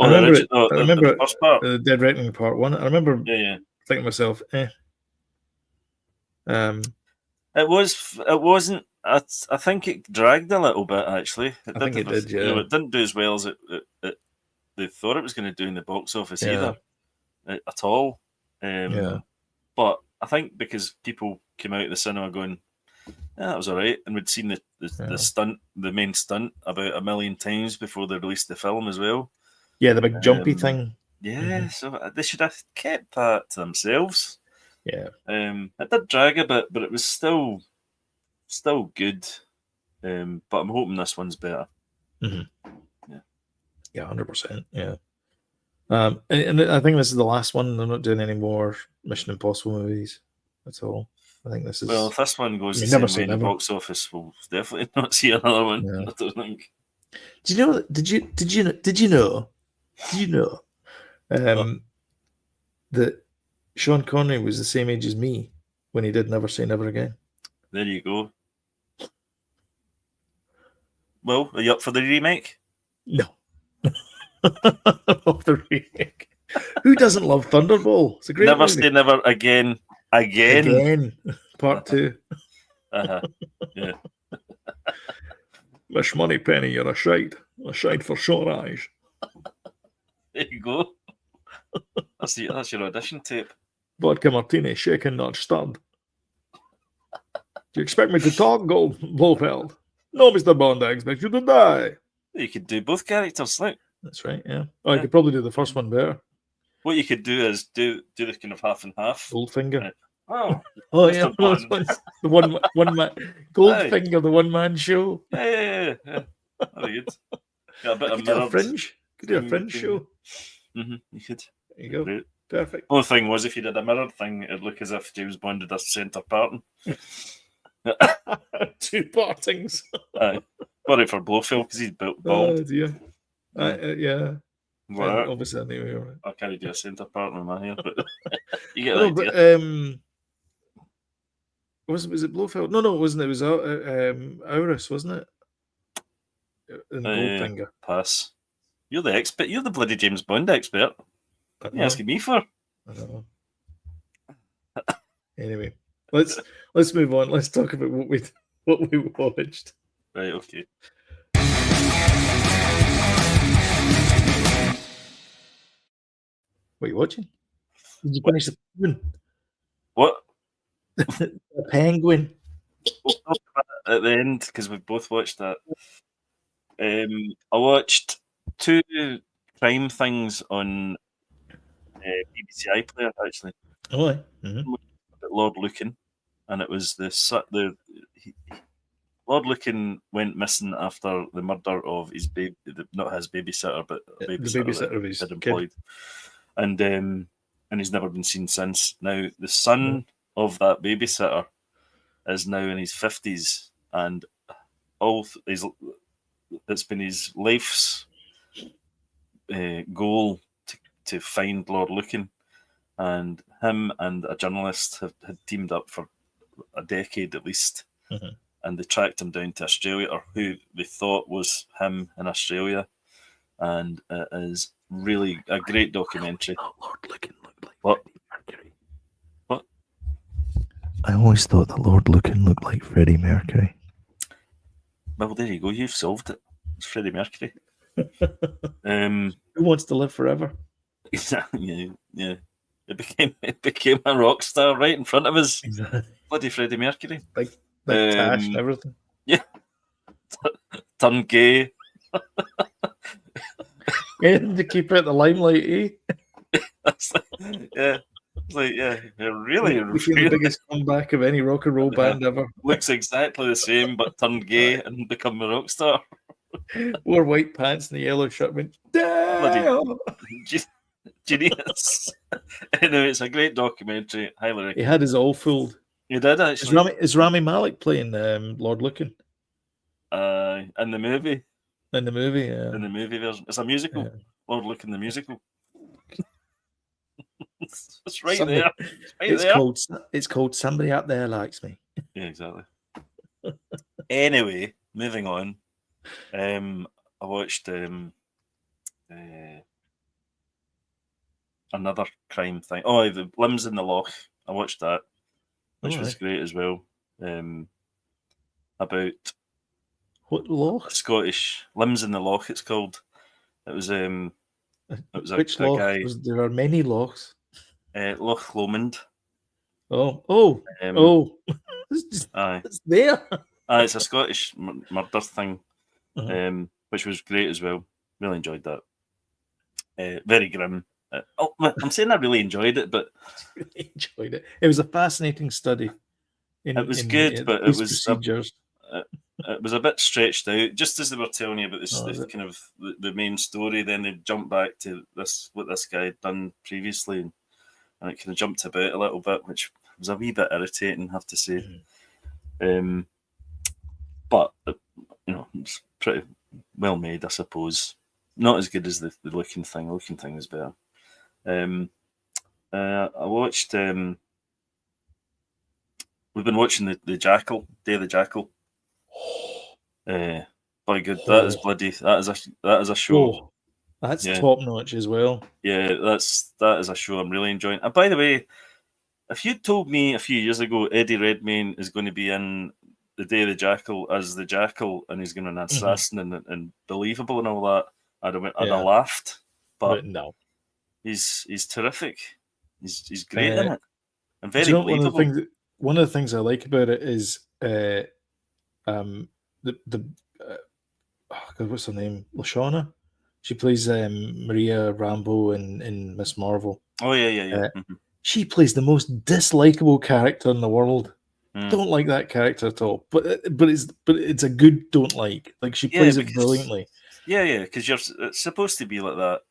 I remember the first part, the Dead Reckoning Part 1. I remember thinking to myself, It wasn't. I think it dragged a little bit, actually. I think it did, yeah. It didn't do as well as they thought it was going to do in the box office either, at all. But I think because people came out of the cinema going, that was all right, and we'd seen the stunt, the main stunt, about 1 million times before they released the film as well. Yeah, the big jumpy thing. Yeah, so they should have kept that to themselves. Yeah. It did drag a bit, but it was still good. But I'm hoping this one's better. Mm-hmm. Yeah, 100%. Yeah. And I think this is the last one. They're not doing any more Mission Impossible movies at all. I think this is. Well, if this one goes the same way in the box office, we'll definitely not see another one. Yeah. I don't think. Did you know? Did you know that Sean Connery was the same age as me when he did Never Say Never Again? There you go. Well, are you up for the remake? No. Of the remake. Who doesn't love Thunderball? It's a great Never movie. Say Never Again. Part 2. Yeah. Miss Moneypenny, you're a shite for sure eyes. There you go. That's your audition tape. Vodka martini, shaken not stirred. Do you expect me to talk, Blofeld? No, Mr. Bond, I expect you to die. You could do both characters, like. That's right, yeah. I could probably do the first one better. What you could do is do the kind of half and half. Goldfinger. Oh yeah, the one man. Goldfinger, the one man show. Yeah. Very good. Got a bit of mirrored fringe. Could do a Fringe show. You could. There you go. Great. Perfect. Only thing was, if you did a mirror thing, it'd look as if James Bond did a centre parting. 2 partings. Worried for Blofeld because he's bald. Oh dear. Yeah. Well, obviously, anyway, I can't do a centre parting in my hair, but you get the idea. Was it Blofeld? No, it wasn't. It was Auris, wasn't it? In Goldfinger. Pass. You're the expert. You're the bloody James Bond expert. What are you asking me for? I know. Anyway, let's move on. Let's talk about what we watched. Right. Okay. What are you watching? Did you finish the Penguin? What? The Penguin. We'll talk about it at the end because we've both watched that. I watched 2 crime things on BBC iPlayer actually. Oh, mm-hmm. Lord Lucan, and it was Lord Lucan went missing after the murder of his baby, not his babysitter, but a babysitter of his had employed, and he's never been seen since. Now the son of that babysitter is now in his 50s, and it's been his life's goal to find Lord Lucan, and him and a journalist had teamed up for a decade at least, and they tracked him down to Australia, or who they thought was him in Australia, and it is really a great documentary. Lord Lucan looked like what? Freddie Mercury. What? I always thought that Lord Lucan looked like Freddie Mercury. Well, there you go. You've solved it. It's Freddie Mercury. Who wants to live forever? Exactly. Yeah. It became a rock star right in front of us. Exactly. Bloody Freddie Mercury. Big cash and everything. Yeah. Turned gay. Anything to keep out the limelight, eh? Yeah. It's like, really the biggest comeback of any rock and roll band ever. Looks exactly the same, but turned gay and become a rock star. Wore white pants and a yellow shirt. Went, damn! Genius. Anyway, it's a great documentary. Highly recommend. He had his all fooled. He did actually. Is Rami Malek playing Lord Lucan? In the movie. In the movie, yeah. In the movie version, it's a musical. Yeah. Lord Lucan the musical. It's right there. It's called Somebody Up There Likes Me. Yeah, exactly. Anyway, moving on. I watched another crime thing. Oh, the Limbs in the Loch. I watched that, which was great as well. About what loch? Scottish Limbs in the Loch. It's called. It was which loch? Guy. There are many lochs. Loch Lomond. It's there. It's a Scottish murder thing, which was great as well. Really enjoyed that. Very grim. I'm saying I really enjoyed it, but really enjoyed it. It was a fascinating study. It was good, but it was procedures. It was a bit stretched out. Just as they were telling you about kind of the main story, then they jumped back to what this guy had done previously, and it kind of jumped about a little bit, which was a wee bit irritating, I have to say. But it's pretty well made, I suppose. Not as good as the looking thing. The looking thing is better. I watched. We've been watching the Jackal, Day of the Jackal. By good, that is bloody. That is a show. That's top notch as well. Yeah, that is a show I'm really enjoying. And by the way, if you told me a few years ago Eddie Redmayne is going to be in the Day of the Jackal as the Jackal and he's going to be an assassin and believable and all that, I'd have laughed. But no, he's terrific. He's great in it and very believable. One of the things I like about it is what's her name? Lashana. She plays Maria Rambo in Miss Marvel. Oh yeah. She plays the most dislikable character in the world. Don't like that character at all. But it's a good don't like. Like she plays it brilliantly. Yeah, because it's supposed to be like that.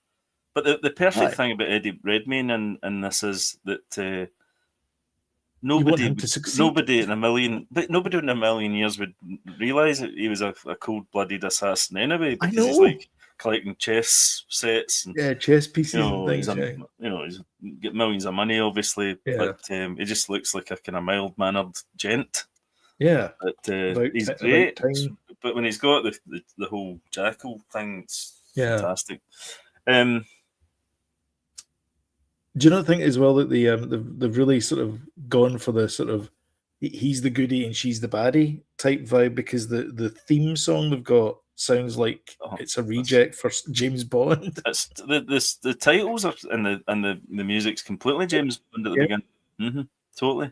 But the perfect thing about Eddie Redmayne in this is that nobody in a million years would realise that he was a cold-blooded assassin anyway, because he's like collecting chess sets and chess pieces and things. He's got millions of money, obviously, but he just looks like a kind of mild-mannered gent. Yeah, but he's great. But when he's got the whole jackal thing, it's fantastic. Do you not think as well that they've really sort of gone for the sort of he's the goodie and she's the baddie type vibe, because the theme song they've got sounds like it's a reject for James Bond. It's the titles are and the music's completely James Bond at the beginning. Mm-hmm, totally.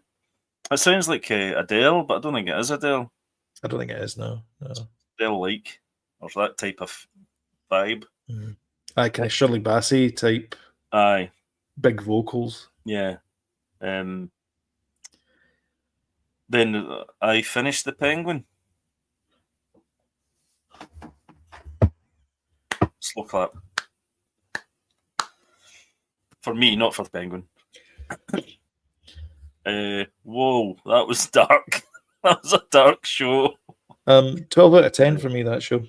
It sounds like Adele, but I don't think it is Adele. I don't think it is. No. Adele-like, or that type of vibe. Kind of Shirley Bassey type. Aye. Big vocals. Yeah. Then I finished The Penguin. Slow clap. For me, not for The Penguin. Whoa, that was dark. That was a dark show. 12 out of 10 for me, that show.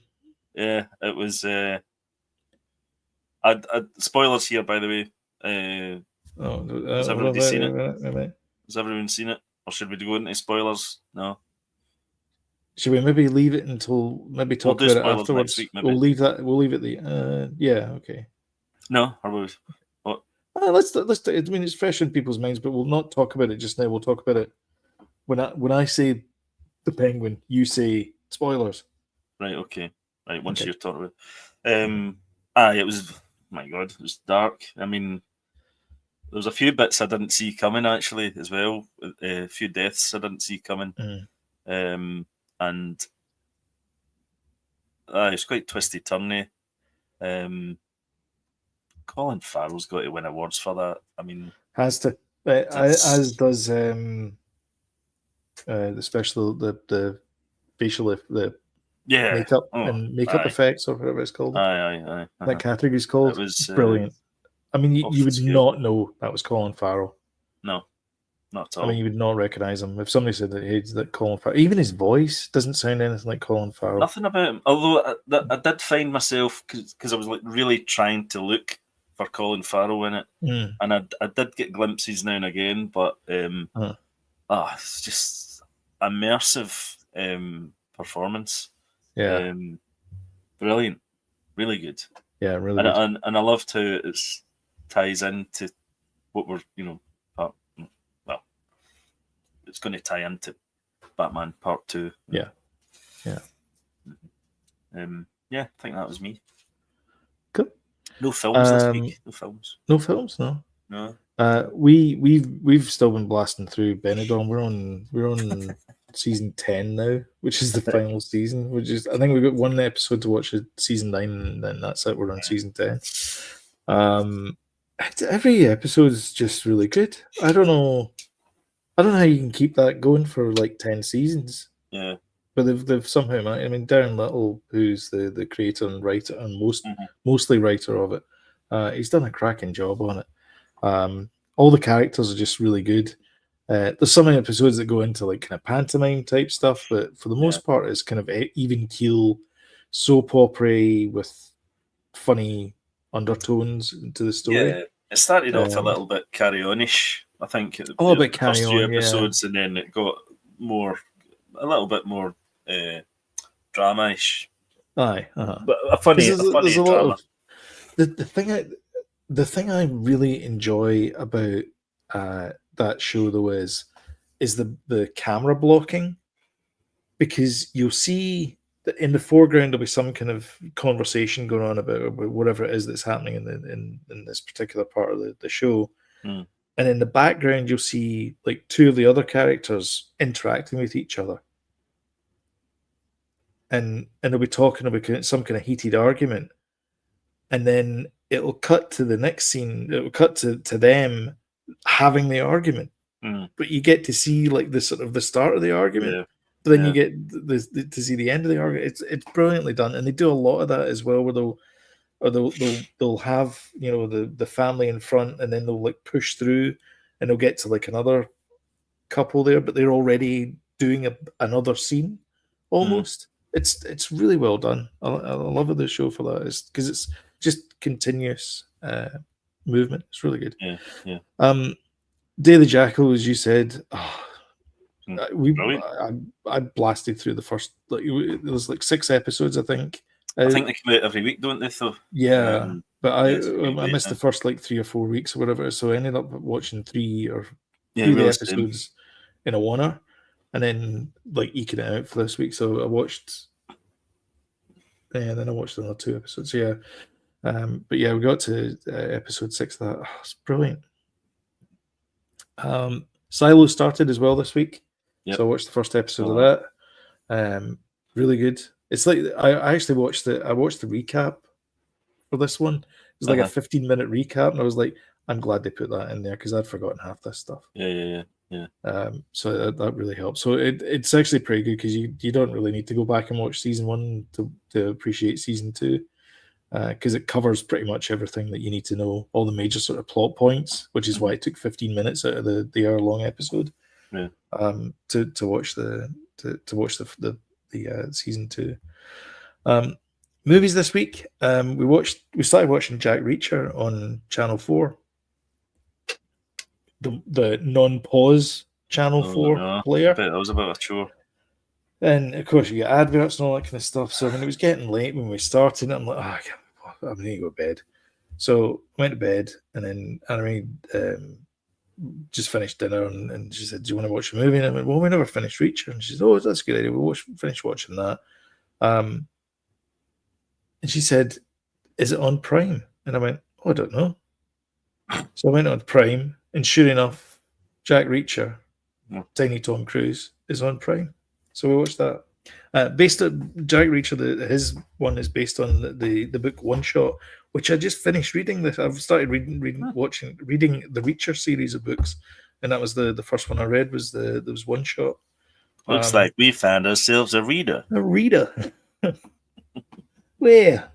Yeah, it was. Spoilers here, by the way. Has everybody seen it? Has everyone seen it? Or should we go into spoilers? No. Should we maybe leave it until talk about it afterwards? Week, we'll leave that. We'll leave it the. Yeah. Okay. No, or we. What? Let's. I mean, it's fresh in people's minds, but we'll not talk about it just now. We'll talk about it when I say The Penguin. You say spoilers. Right. Okay. Right. Once you're talking about. It was. My God, it was dark. I mean, there was a few bits I didn't see coming actually as well. A few deaths I didn't see coming. And it's quite twisty turny. Colin Farrell's got to win awards for that. I mean, has to, as does the special the facial makeup and makeup effects, or whatever it's called. Aye. That category is called. It was brilliant. I mean, you would not know that was Colin Farrell. No, not at all. I mean, you would not recognize him if somebody said that Colin Farrell. Even his voice doesn't sound anything like Colin Farrell. Nothing about him. Although I did find myself, because I was like really trying to look for Colin Farrell in it, and I did get glimpses now and again, but it's just immersive performance. Yeah, brilliant, really good. Yeah, really good. And I loved how it ties into what we're, it's going to tie into Batman Part 2. Yeah. I think that was me. Cool. No films this week. No films. No films. No. No. We've still been blasting through Benidorm. We're on season 10 now, which is the final season. Which is, I think we've got one episode to watch at season 9, and then that's it. We're on season 10. Every episode is just really good. I don't know how you can keep that going for like 10 seasons. Yeah. But they've somehow, I mean, Darren Little, who's the creator and writer and mostly writer of it, he's done a cracking job on it. All the characters are just really good. There's some episodes that go into like kind of pantomime type stuff, but for the most part, it's kind of even keel soap opera with funny undertones to the story. Yeah, it started off a little bit carry-on-ish, I think. A little bit carry-on, first few episodes, and then it got a little bit more drama-ish. Aye, but a funny drama. The thing I really enjoy about that show though is the camera blocking, because you'll see that in the foreground there'll be some kind of conversation going on about whatever it is that's happening in this particular part of the show. And in the background, you'll see like two of the other characters interacting with each other. And they'll be talking about some kind of heated argument. And then it'll cut to the next scene. It'll cut to them having the argument. But you get to see like the start of the argument. But then you get to see the end of the arc. It's brilliantly done, and they do a lot of that as well, where they'll have the family in front, and then they'll like push through, and they'll get to like another couple there, but they're already doing another scene almost. It's really well done. I love the show for that. It's because it's just continuous movement. It's really good. Day of the Jackal, as you said. I blasted through the first. Like, there was like 6 episodes, I think. I think they come out every week, don't they? So yeah, but I missed the first like 3 or 4 weeks or whatever. So I ended up watching 3 or 3 episodes in a oneer, and then like eking it out for this week. So I watched, and then I watched another 2 episodes. Yeah, but yeah, we got to episode 6. That it's brilliant. Silo started as well this week. So I watched the first episode of that. Really good. It's like I actually watched the recap for this one. It was like a 15-minute recap, and I was like, I'm glad they put that in there because I'd forgotten half this stuff. Yeah. So that really helps. So it's actually pretty good because you don't really need to go back and watch season 1 to appreciate season 2 because it covers pretty much everything that you need to know, all the major sort of plot points, which is why it took 15 minutes out of the hour-long episode. Yeah. To watch the season 2. Movies this week. We started watching Jack Reacher on Channel 4. The non-pause Channel 4 player. That was a bit of a chore. And of course you get adverts and all that kind of stuff. So when it was getting late when we started, I'm like, I need to go to bed. So I went to bed, and then Anna just finished dinner, and she said, do you want to watch a movie? And I went, well, we never finished Reacher. And she said, oh, that's a good idea. We'll finish watching that. And she said, is it on Prime? And I went, oh, I don't know. So I went on Prime, and sure enough, Jack Reacher, Tiny Tom Cruise, is on Prime. So we watched that. Based on Jack Reacher, his one is based on the book One Shot, which I just finished reading. I've started reading the Reacher series of books, and that was the first one I read was One Shot. Looks like we found ourselves a reader. A reader. Where?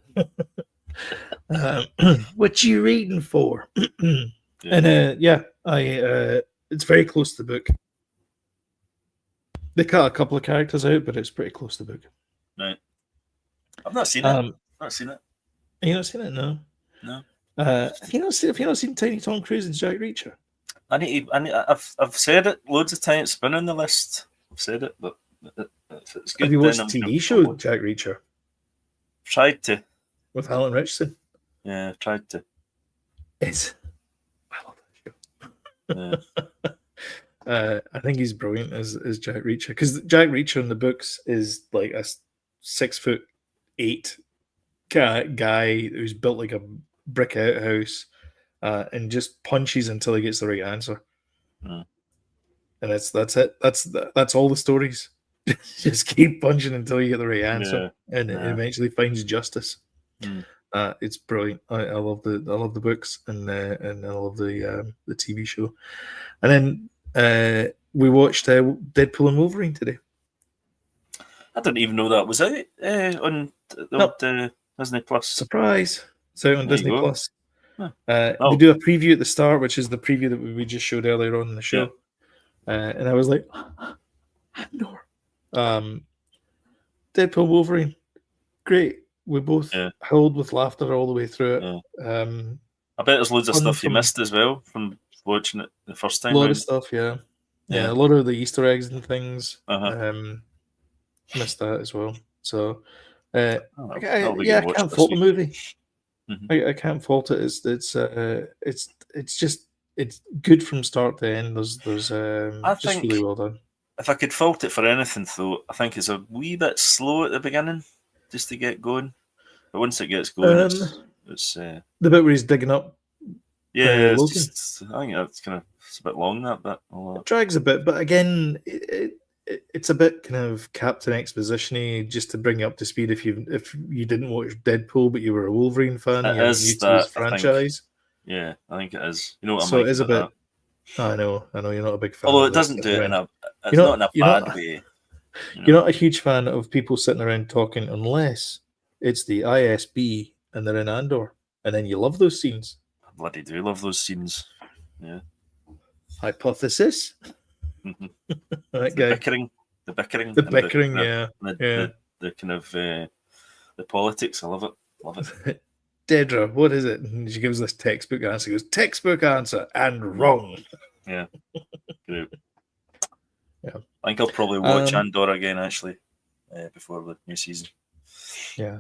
What you reading for? And it's very close to the book. They cut a couple of characters out, but it's pretty close to the book. Right. I've not seen it. Have you not seen it? No. Have you not seen Tiny Tom Cruise and Jack Reacher? I've said it loads of times. It's been on the list. I've said it, but if it's good. Have you watched the TV show Jack Reacher? Tried to. With Alan Richardson? Yeah, I've tried to. I love that show. Yeah. I think he's brilliant as Jack Reacher, because Jack Reacher in the books is like a 6'8" guy who's built like a brick outhouse and just punches until he gets the right answer. And that's it. That's all the stories. Just keep punching until you get the right answer, and it eventually finds justice. It's brilliant. I love the books, and I love the TV show. And then we watched Deadpool and Wolverine today. I didn't even know that was out on Disney Plus. Surprise! It's out on Disney Plus. We do a preview at the start, which is the preview that we just showed earlier on in the show. And I was like, Andor. Deadpool Wolverine, great. We both howled with laughter all the way through it. I bet there's loads of stuff you missed as well from watching it the first time. A lot of stuff, yeah. A lot of the Easter eggs and things. Missed that as well. So, I can't fault the movie. I can't fault it. It's good from start to end. There's just really well done. If I could fault it for anything, though, I think it's a wee bit slow at the beginning, just to get going. But once it gets going, it's the bit where he's digging up. Yeah, I think that's kind of it's a bit long. That bit it drags a bit, but again, it's a bit kind of Captain Exposition-y, just to bring you up to speed. If you didn't watch Deadpool, but you were a Wolverine fan, you're new to this franchise. I think it is. You know what I'm so like it is a bit. That. I know you're not a big fan. Although it doesn't do it in a. It's not in a bad way. You're not a huge fan of people sitting around talking unless it's the ISB and they're in Andor, and then you love those scenes. I bloody do love those scenes. Yeah. Hypothesis. That guy. The bickering, yeah. The kind of the politics. I love it. Dedra, what is it? And she gives this textbook answer. She goes, textbook answer and wrong. Yeah. Great. Yeah. I think I'll probably watch Andor again actually before the new season. Yeah,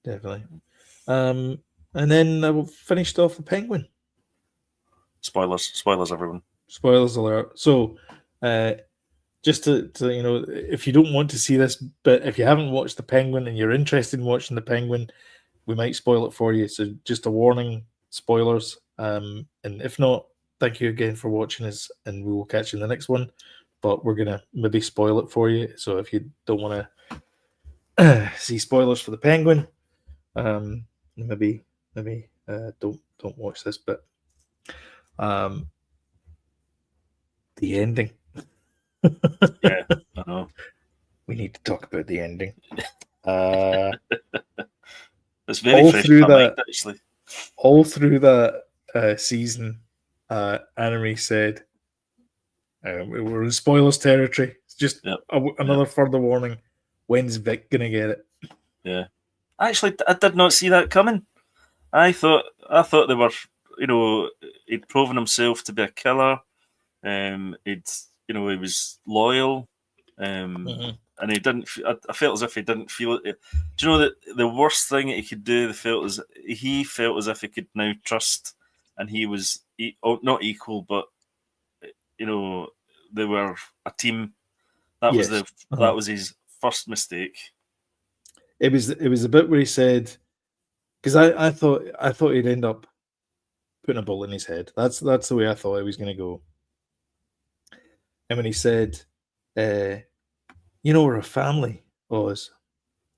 definitely. And then I finished off the Penguin. Spoilers, everyone. Spoilers alert. So, just to if you don't want to see this, but if you haven't watched the Penguin and you're interested in watching the Penguin, we might spoil it for you. So, just a warning: spoilers. And if not, thank you again for watching us, and we will catch you in the next one. But we're gonna maybe spoil it for you. So, if you don't want to see spoilers for the Penguin, maybe don't watch this. But the ending. Yeah, I know. We need to talk about the ending. It's very fresh in my mind, actually. All through that season, Anne-Marie said, we're in spoilers territory. It's just another further warning. When's Vic going to get it? Yeah. Actually, I did not see that coming. I thought they were, he'd proven himself to be a killer. He was loyal, and he didn't. I felt as if he didn't feel it. Do you know that the worst thing he could do? He felt as if he could now trust, and he was not equal, but they were a team. That was his first mistake. It was a bit where he said, because I thought he'd end up putting a bullet in his head. That's the way I thought it was going to go. And when he said, we're a family, Oz,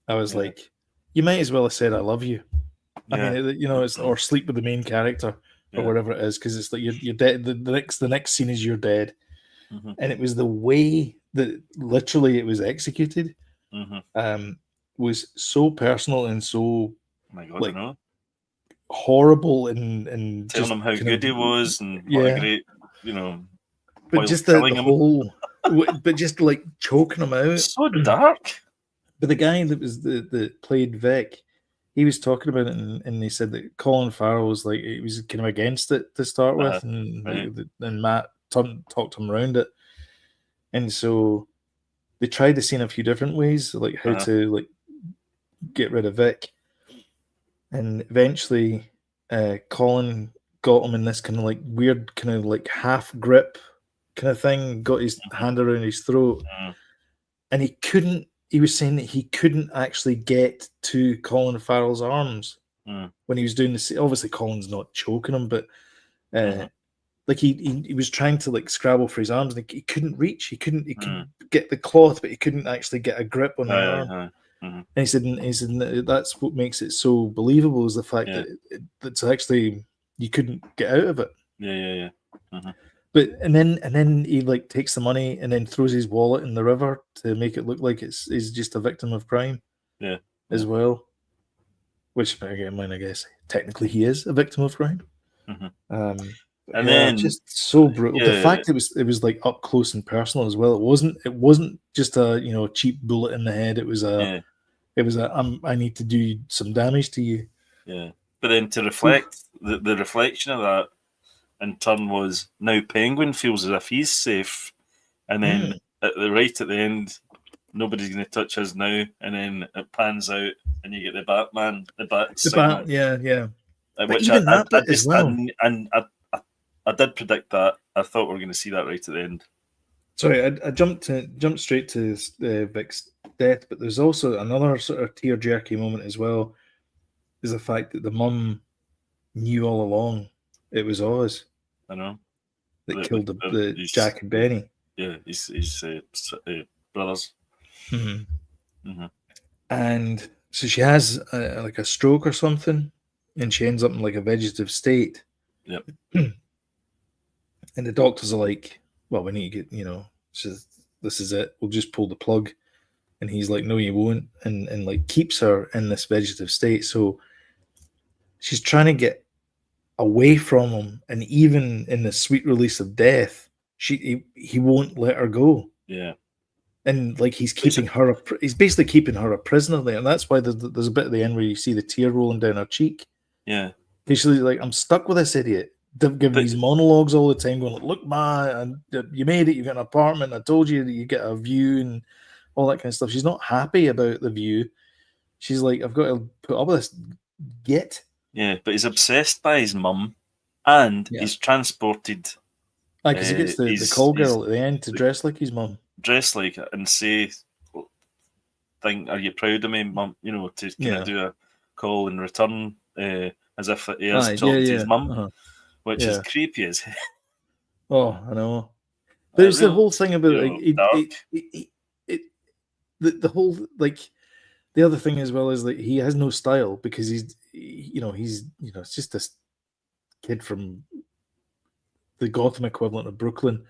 I was like, you might as well have said I love you. Yeah. I mean, it's or sleep with the main character or whatever it is, because it's like you're dead. The next scene is you're dead, and it was the way that literally it was executed, was so personal and so oh my God, I know. Horrible and telling him how good he was and what a great, but just the whole, but just like choking him out. So dark. But the guy that played Vic, he was talking about it, and he said that Colin Farrell was like, he was kind of against it to start with, and Matt talked him around it, and so they tried the scene a few different ways, like how to like get rid of Vic, and eventually, Colin got him in this kind of like weird, kind of like half grip kind of thing, got his hand around his throat, and he couldn't. He was saying that he couldn't actually get to Colin Farrell's arms when he was doing this. Obviously, Colin's not choking him, but like he was trying to like scrabble for his arms, and he couldn't reach. He couldn't get the cloth, but he couldn't actually get a grip on the arm. And he said that's what makes it so believable, is the fact that it's actually you couldn't get out of it. Yeah. But and then he like takes the money and then throws his wallet in the river to make it look like he's just a victim of crime. As well. Which again, I guess technically he is a victim of crime. And then just so brutal. The fact it was like up close and personal as well. It wasn't just a cheap bullet in the head. It was a I need to do some damage to you. Yeah. But then to reflect the reflection of that in turn was now Penguin feels as if he's safe, and then at the end, nobody's going to touch us now, and then it pans out, and you get the Batman, the bat signal. Which even that bit as well. And I did predict that. I thought we were going to see that right at the end. Sorry, I jumped straight to Vic's death, but there's also another sort of tear-jerky moment as well. Is the fact that the mum knew all along it was Oz. I know. That killed the Jack and Benny. Yeah, his brothers. And so she has like a stroke or something, and she ends up in like a vegetative state. Yep. And the doctors are like, well, we need to get, this is it. We'll just pull the plug. And he's like, no, you won't, and like keeps her in this vegetative state. So she's trying to get away from him, and even in the sweet release of death, he won't let her go. Yeah. And like he's basically keeping her a prisoner there, and that's why there's a bit at the end where you see the tear rolling down her cheek. Yeah. Basically, like, I'm stuck with this idiot. Giving these monologues all the time, going, look, man, you made it, you got an apartment, I told you that you get a view and all that kind of stuff. She's not happy about the view. She's like, I've got to put up with this. Yeah, but he's obsessed by his mum, and he's transported. Because he gets the call girl at the end to dress like his mum. Dress like it and say, are you proud of me, mum? You know, to kind of do a call in return, as if he has talked to his mum, which is creepy as hell. Oh, I know. But it's the whole thing about the whole, like, the other thing as well is that he has no style because he's it's just this kid from the Gotham equivalent of Brooklyn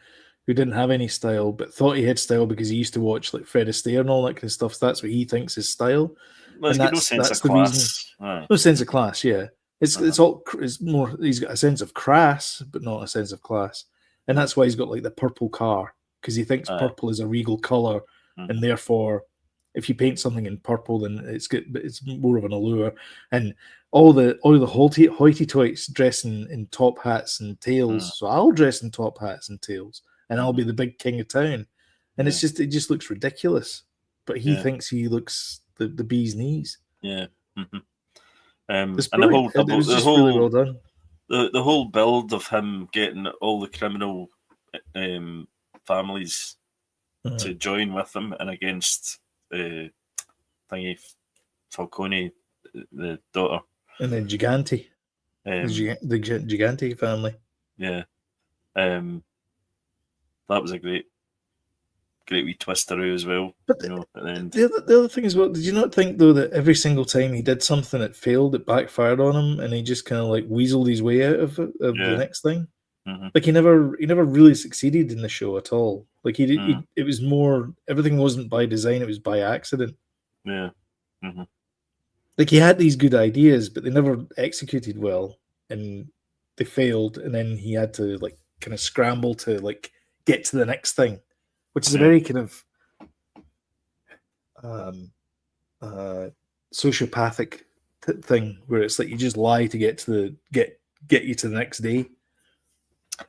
who didn't have any style but thought he had style because he used to watch like Fred Astaire and all that kind of stuff. So that's what he thinks is style. Well, and that's the class. Reason. No sense of class, yeah. It's more, he's got a sense of crass but not a sense of class. And that's why he's got like the purple car, because he thinks purple is a regal color, and therefore if you paint something in purple, then it's more of an allure. And all the hoity-toits dressing in top hats and tails. So I'll dress in top hats and tails, and I'll be the big king of town. And it just looks ridiculous. But he thinks he looks the bee's knees. Yeah. Mm-hmm. And it was just really well done. The whole build of him getting all the criminal families to join with him and against Falcone, the daughter, and then Gigante, the Gigante family. Yeah, that was a great wee twisteroo as well. But the other thing as well, did you not think though that every single time he did something that failed, it backfired on him, and he just kind of like weaseled his way out of the next thing? Mm-hmm. Like he never really succeeded in the show at all. Like it was more, everything wasn't by design; it was by accident. Yeah. Mm-hmm. Like he had these good ideas, but they never executed well, and they failed. And then he had to like kind of scramble to like get to the next thing, which is a very kind of sociopathic thing, where it's like you just lie to get to get you to the next day.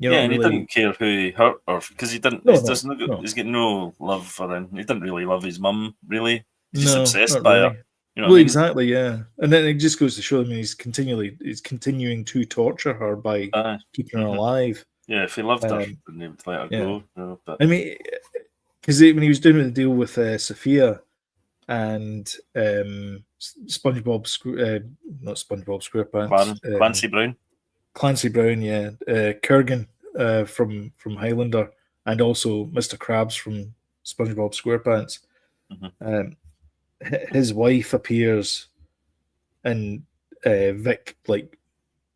And he didn't care who he hurt, or because he didn't. He's got no love for him. He didn't really love his mum, really. He's just obsessed by her. You know exactly, yeah. And then it just goes to show. I mean, he's continuing to torture her by keeping her alive. Yeah, if he loved her, then he would let her go. No, but I mean, because when he was doing the deal with Sophia and SpongeBob, not SpongeBob SquarePants, Clancy Brown, yeah, Kurgan from Highlander, and also Mr. Krabs from SpongeBob SquarePants. Mm-hmm. His wife appears, and Vic like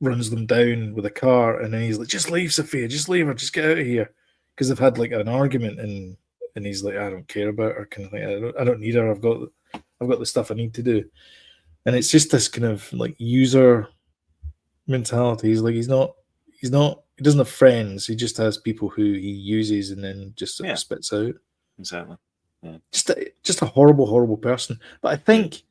runs them down with a car, and then he's like, "Just leave, Sophia. Just leave her. Just get out of here," because they've had like an argument, and he's like, "I don't care about her," kind of thing. I don't need her. I've got the stuff I need to do, and it's just this kind of like user mentality. He's like, he doesn't have friends. He just has people who he uses and then just sort of spits out. Exactly. Yeah. Just a horrible person. But I think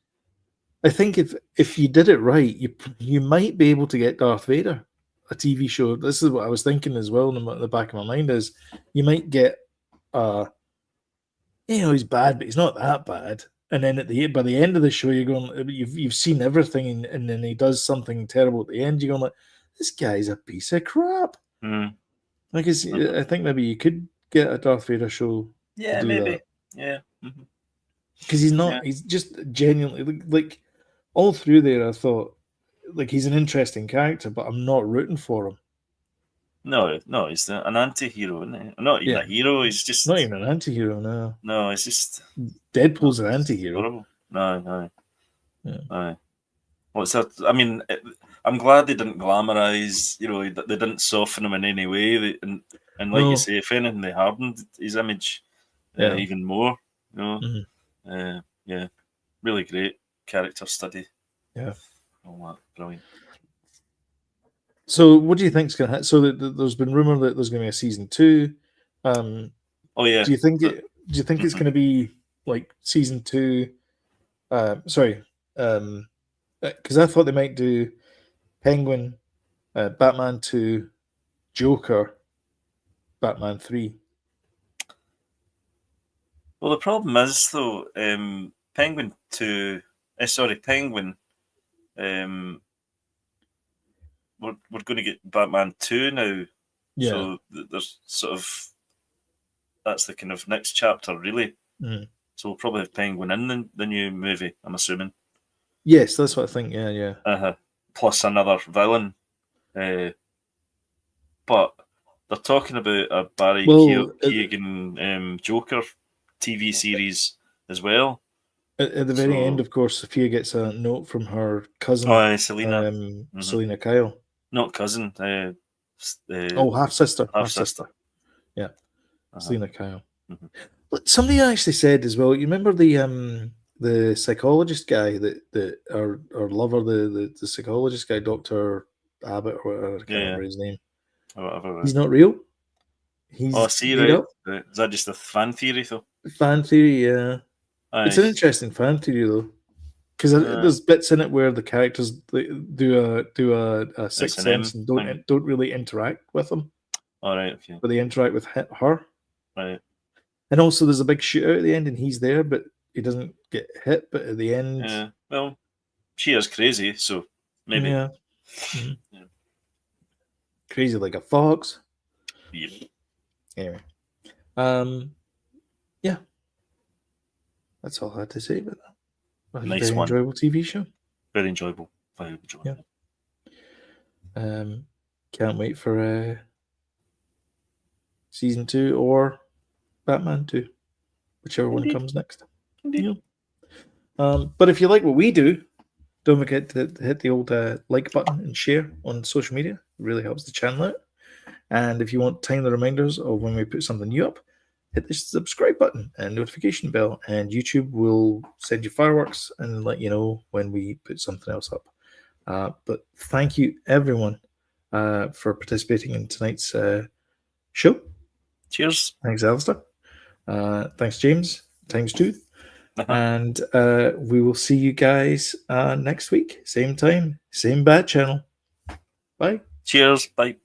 if you did it right, you might be able to get Darth Vader a TV show. This is what I was thinking as well in the back of my mind, is you might get he's bad, but he's not that bad. And then by the end of the show, you're going, you've seen everything, and then he does something terrible at the end. You're going like, this guy's a piece of crap. Mm. I think maybe you could get a Darth Vader show. Yeah, maybe. That. Yeah. Because he's not. Yeah. He's just genuinely like all through there. I thought like he's an interesting character, but I'm not rooting for him. No, he's an anti-hero, isn't he? Not even a hero. He's just not even an anti-hero. No, it's just Deadpool's an anti-hero. Horrible. No. What's that? I mean, I'm glad they didn't glamorize. They didn't soften him in any way. And like you say, if anything, they hardened his image. even more. Yeah, really great character study. Yeah, all that, brilliant. So, what do you think's going to happen? So, there's been rumor that there's going to be a season 2. Oh yeah. Do you think it's going to be like season 2? Sorry, because I thought they might do Penguin, Batman 2, Joker, Batman 3. Well, the problem is though, Penguin 2. Penguin. We're going to get Batman 2 now. Yeah. So there's sort of, that's the kind of next chapter, really. So we'll probably have Penguin in the new movie, I'm assuming. Yes, that's what I think. Yeah. Plus another villain. But they're talking about a Barry Keoghan Joker TV series as well. At the very end, of course, Sophia gets a note from her cousin, Selena. Selena Kyle. Not cousin. Half sister. Half sister. Yeah, Selena Kyle. But somebody actually said as well. You remember the psychologist guy that our lover, the psychologist guy, Dr. Abbott, or whatever, I can't remember his name. Whatever. He's not real. He's made up. Is that just a fan theory though? Fan theory, yeah. It's an interesting fan theory though, because there's bits in it where the characters do a sixth sense and don't really interact with them. All right, okay. But they interact with her. Right. And also, there's a big shootout at the end, and he's there, but he doesn't get hit. But at the end, yeah. Well, she is crazy, so maybe. Yeah. Crazy like a fox. Yeah. Anyway, yeah. That's all I had to say about that. Nice one. Enjoyable TV show. Very enjoyable. Very enjoyable. Yeah. Can't wait for season 2 or Batman 2, whichever one comes next. Yeah. But if you like what we do, don't forget to hit the old like button and share on social media. It really helps the channel out. And if you want timely reminders of when we put something new up, hit the subscribe button and notification bell, and YouTube will send you fireworks and let you know when we put something else up. But thank you, everyone, for participating in tonight's show. Cheers. Thanks, Alistair. Thanks, James. Times 2. And we will see you guys next week. Same time, same bad channel. Bye. Cheers. Bye.